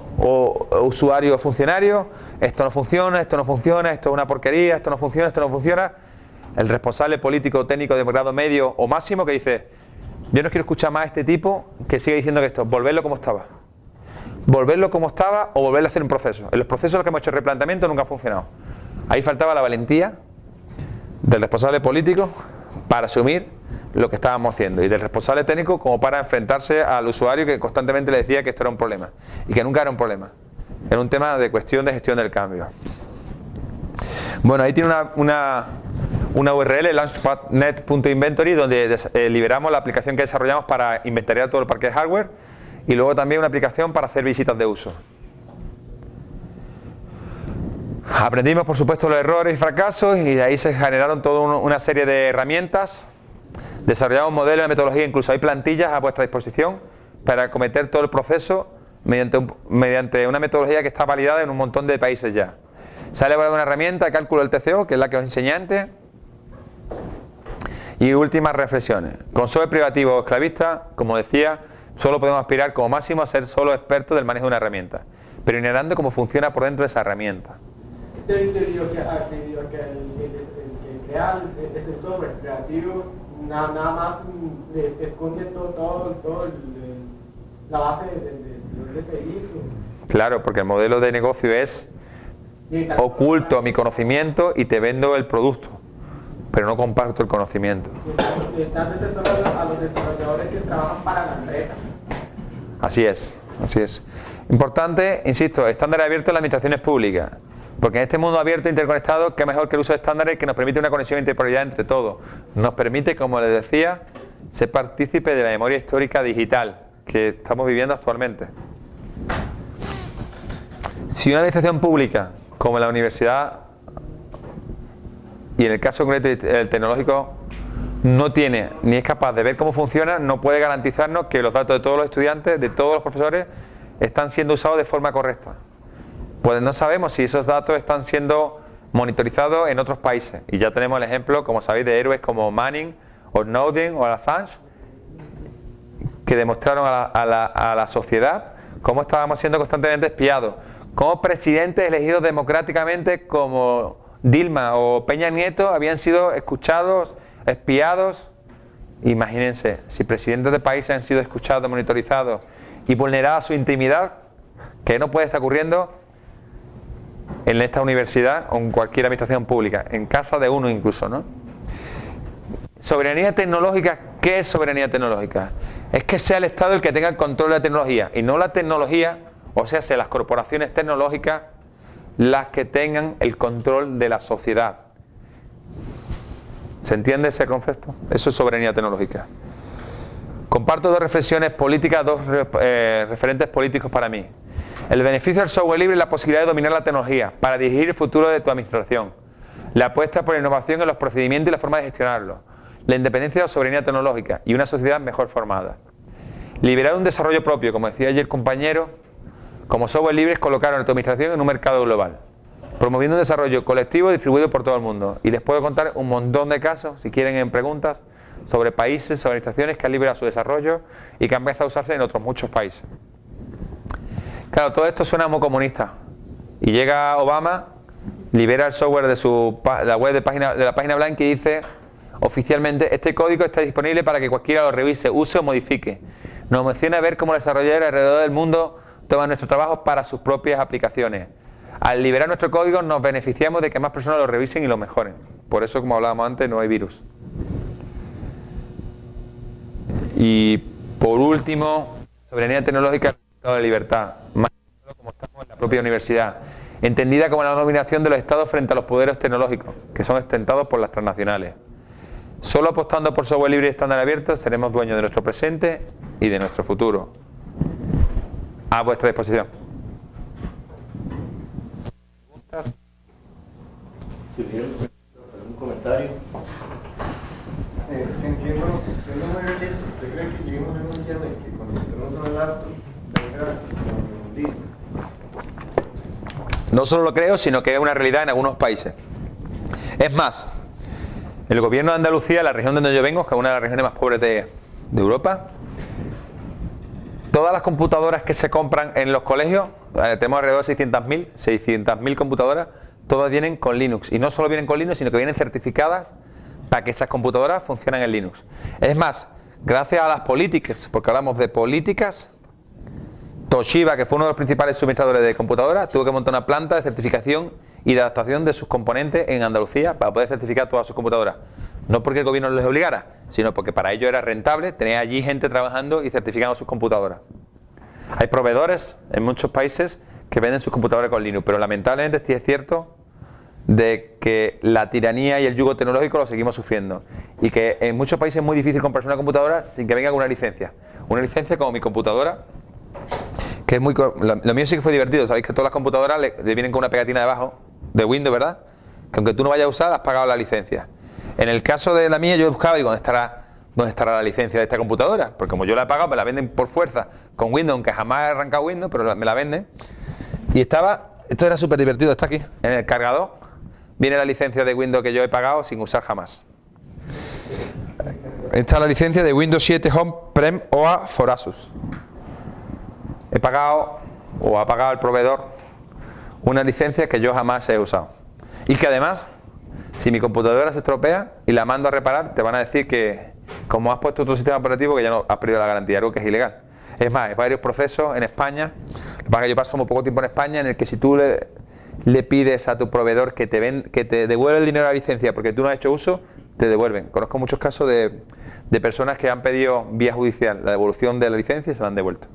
usuario o funcionario, esto no funciona, esto no funciona, esto es una porquería, esto no funciona, esto no funciona. El responsable político o técnico de grado medio o máximo que dice, yo no quiero escuchar más a este tipo que sigue diciendo que esto, volverlo como estaba. Volverlo como estaba o volverlo a hacer un proceso. En los procesos en los que hemos hecho el replanteamiento nunca ha funcionado. Ahí faltaba la valentía del responsable político para asumir lo que estábamos haciendo y del responsable técnico como para enfrentarse al usuario que constantemente le decía que esto era un problema y que nunca era un problema, era un tema de cuestión de gestión del cambio. Bueno, ahí tiene una URL, launchpad.net.inventory, donde liberamos la aplicación que desarrollamos para inventariar todo el parque de hardware y luego también una aplicación para hacer visitas de uso. Aprendimos por supuesto los errores y fracasos y de ahí se generaron toda una serie de herramientas. Desarrollamos modelos de metodología, incluso hay plantillas a vuestra disposición para acometer todo el proceso mediante una metodología que está validada en un montón de países ya. Se ha elaborado una herramienta de cálculo del TCO, que es la que os enseñé antes. Y últimas reflexiones. Con software privativo o esclavista, como decía, solo podemos aspirar como máximo a ser solo expertos del manejo de una herramienta, pero ignorando cómo funciona por dentro de esa herramienta. Debido a que el que crea ese software creativo nada más esconde todo la base de servicio. Claro, porque el modelo de negocio es oculto mi conocimiento y te vendo el producto, pero no comparto el conocimiento. Tal vez solo a los desarrolladores que trabajan para la empresa. Así es, así es. Importante, insisto, estándares abiertos en las administraciones públicas. Porque en este mundo abierto e interconectado, qué mejor que el uso de estándares que nos permite una conexión e interoperabilidad entre todos. Nos permite, como les decía, ser partícipe de la memoria histórica digital que estamos viviendo actualmente. Si una administración pública, como la universidad, y en el caso concreto el tecnológico, no tiene ni es capaz de ver cómo funciona, no puede garantizarnos que los datos de todos los estudiantes, de todos los profesores, están siendo usados de forma correcta. Pues no sabemos si esos datos están siendo monitorizados en otros países. Y ya tenemos el ejemplo, como sabéis, de héroes como Manning, o Snowden, o Assange, que demostraron a la sociedad cómo estábamos siendo constantemente espiados. Cómo presidentes elegidos democráticamente como Dilma o Peña Nieto habían sido escuchados, espiados. Imagínense, si presidentes de países han sido escuchados, monitorizados y vulnerada su intimidad, que no puede estar ocurriendo en esta universidad o en cualquier administración pública, en casa de uno incluso, ¿no? Soberanía tecnológica, ¿qué es soberanía tecnológica? Es que sea el Estado el que tenga el control de la tecnología y no la tecnología, o sea, las corporaciones tecnológicas las que tengan el control de la sociedad. ¿Se entiende ese concepto? Eso es soberanía tecnológica. Comparto dos reflexiones políticas, dos referentes políticos para mí. El beneficio del software libre es la posibilidad de dominar la tecnología para dirigir el futuro de tu administración. La apuesta por la innovación en los procedimientos y la forma de gestionarlo. La independencia de la soberanía tecnológica y una sociedad mejor formada. Liberar un desarrollo propio, como decía ayer el compañero, como software libre es colocar a nuestra administración en un mercado global, promoviendo un desarrollo colectivo distribuido por todo el mundo. Y les puedo contar un montón de casos, si quieren en preguntas, sobre países, sobre administraciones que han liberado su desarrollo y que han empezado a usarse en otros muchos países. Claro, todo esto suena muy comunista. Y llega Obama, libera el software de la web de la página blanca y dice oficialmente: este código está disponible para que cualquiera lo revise, use o modifique. Nos emociona ver cómo los desarrolladores alrededor del mundo toman nuestro trabajo para sus propias aplicaciones. Al liberar nuestro código nos beneficiamos de que más personas lo revisen y lo mejoren. Por eso, como hablábamos antes, no hay virus. Y por último, soberanía tecnológica y el estado de libertad, más como estamos en la propia universidad, entendida como la dominación de los estados frente a los poderes tecnológicos, que son ostentados por las transnacionales. Solo apostando por software libre y estándar abierto seremos dueños de nuestro presente y de nuestro futuro. A vuestra disposición. ¿Preguntas? Si hubiera algún comentario. Siendo muy realista, ¿usted cree que lleguemos a un día en el que cuando tenemos un laptop venga con Linux? No solo lo creo, sino que es una realidad en algunos países. Es más, el gobierno de Andalucía, la región donde yo vengo, que es una de las regiones más pobres de Europa, todas las computadoras que se compran en los colegios, tenemos alrededor de 600.000 computadoras, todas vienen con Linux. Y no solo vienen con Linux, sino que vienen certificadas para que esas computadoras funcionen en Linux. Es más, gracias a las políticas, porque hablamos de políticas, Toshiba, que fue uno de los principales suministradores de computadoras, tuvo que montar una planta de certificación y de adaptación de sus componentes en Andalucía para poder certificar todas sus computadoras. No porque el gobierno les obligara, sino porque para ello era rentable tener allí gente trabajando y certificando sus computadoras. Hay proveedores en muchos países que venden sus computadoras con Linux, pero lamentablemente sí es cierto de que la tiranía y el yugo tecnológico lo seguimos sufriendo y que en muchos países es muy difícil comprarse una computadora sin que venga con una licencia. Una licencia como mi computadora, que es muy... Lo mío sí que fue divertido. Sabéis que todas las computadoras le vienen con una pegatina debajo de Windows, ¿verdad? Que aunque tú no vayas a usar, has pagado la licencia. En el caso de la mía, yo buscaba y ¿dónde estará la licencia de esta computadora? Porque como yo la he pagado, me la venden por fuerza con Windows, aunque jamás he arrancado Windows, pero me la venden. Y esto era súper divertido, está aquí, en el cargador. Viene la licencia de Windows que yo he pagado sin usar jamás. Esta es la licencia de Windows 7 Home Prem OA for Asus. He pagado, o ha pagado el proveedor, una licencia que yo jamás he usado. Y que además, si mi computadora se estropea y la mando a reparar, te van a decir que, como has puesto tu sistema operativo, que ya no has perdido la garantía, algo que es ilegal. Es más, hay varios procesos en España, lo que pasa es que yo paso muy poco tiempo en España, en el que si tú le pides a tu proveedor que te devuelva el dinero de la licencia porque tú no has hecho uso, te devuelven. Conozco muchos casos de personas que han pedido vía judicial la devolución de la licencia y se la han devuelto.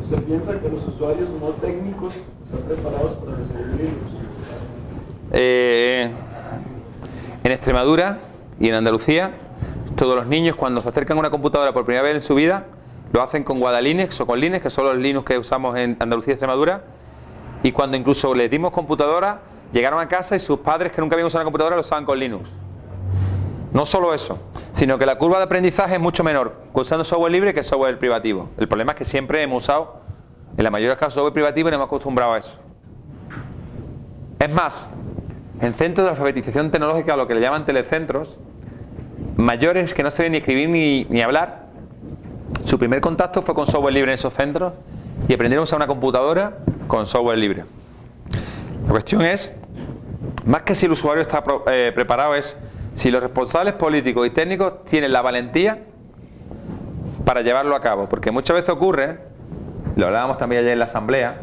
¿Usted piensa que los usuarios no técnicos están preparados para recibir Linux? En Extremadura y en Andalucía, todos los niños cuando se acercan a una computadora por primera vez en su vida, lo hacen con Guadalinux o con Linux, que son los Linux que usamos en Andalucía y Extremadura, y cuando incluso les dimos computadora, llegaron a casa y sus padres que nunca habían usado una computadora lo usaban con Linux. No solo eso, sino que la curva de aprendizaje es mucho menor usando software libre que software privativo. El problema es que siempre hemos usado, en la mayoría de los casos, software privativo y nos hemos acostumbrado a eso. Es más, en centros de alfabetización tecnológica, lo que le llaman telecentros, mayores que no saben ni escribir ni hablar, su primer contacto fue con software libre en esos centros y aprendieron a usar una computadora con software libre. La cuestión es más que si el usuario está preparado, es si los responsables políticos y técnicos tienen la valentía para llevarlo a cabo. Porque muchas veces ocurre, lo hablábamos también ayer en la asamblea,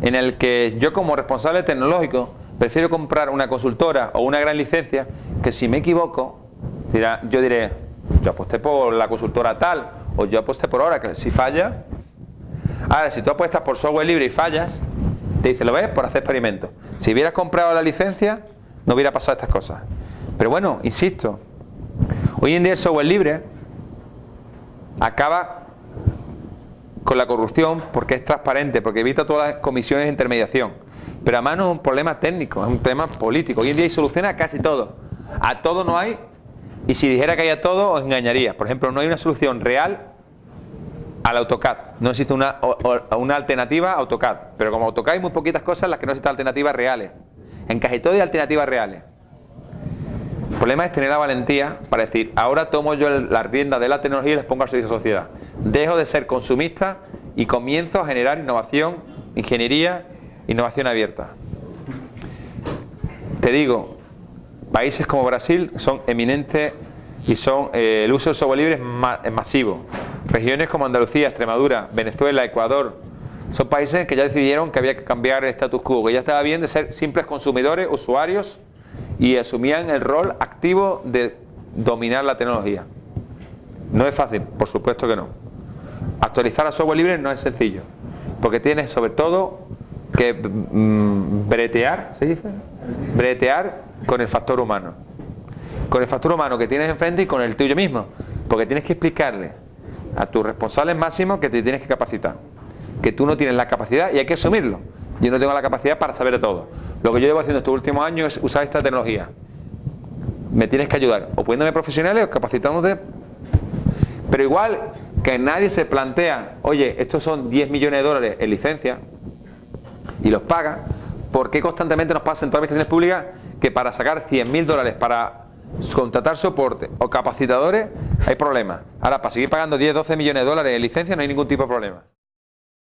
en el que yo como responsable tecnológico prefiero comprar una consultora o una gran licencia que si me equivoco, yo diré, yo aposté por la consultora tal o yo aposté por Oracle. Si falla, ahora si tú apuestas por software libre y fallas, te dice, ¿lo ves? Por hacer experimentos. Si hubieras comprado la licencia, no hubiera pasado estas cosas. Pero bueno, insisto, hoy en día el software libre acaba con la corrupción porque es transparente, porque evita todas las comisiones de intermediación. Pero además no es un problema técnico, es un tema político. Hoy en día hay soluciones a casi todo. A todo no hay, y si dijera que hay a todo, os engañaría. Por ejemplo, no hay una solución real al AutoCAD. No existe una alternativa a AutoCAD. Pero como AutoCAD hay muy poquitas cosas en las que no existen alternativas reales. En casi todo hay alternativas reales. El problema es tener la valentía para decir, ahora tomo yo la rienda de la tecnología y les pongo al servicio de la sociedad. Dejo de ser consumista y comienzo a generar innovación, ingeniería, innovación abierta. Te digo, países como Brasil son eminentes y son el uso del software libre es masivo. Regiones como Andalucía, Extremadura, Venezuela, Ecuador, son países que ya decidieron que había que cambiar el status quo, que ya estaba bien de ser simples consumidores, usuarios, y asumían el rol activo de dominar la tecnología. No es fácil, por supuesto que no. Actualizar a software libre no es sencillo, porque tienes sobre todo que bretear, ¿se dice? Bretear con el factor humano. Con el factor humano que tienes enfrente y con el tuyo mismo, porque tienes que explicarle a tus responsables máximos que te tienes que capacitar, que tú no tienes la capacidad y hay que asumirlo. Yo no tengo la capacidad para saber de todo. Lo que yo llevo haciendo estos últimos años es usar esta tecnología. Me tienes que ayudar, o poniéndome profesionales o capacitándote. Pero igual que nadie se plantea, oye, estos son 10 millones de dólares en licencia y los paga, ¿por qué constantemente nos pasa en todas las administraciones públicas que para sacar 100.000 dólares para contratar soporte o capacitadores hay problemas? Ahora, para seguir pagando 10, 12 millones de dólares en licencia no hay ningún tipo de problema.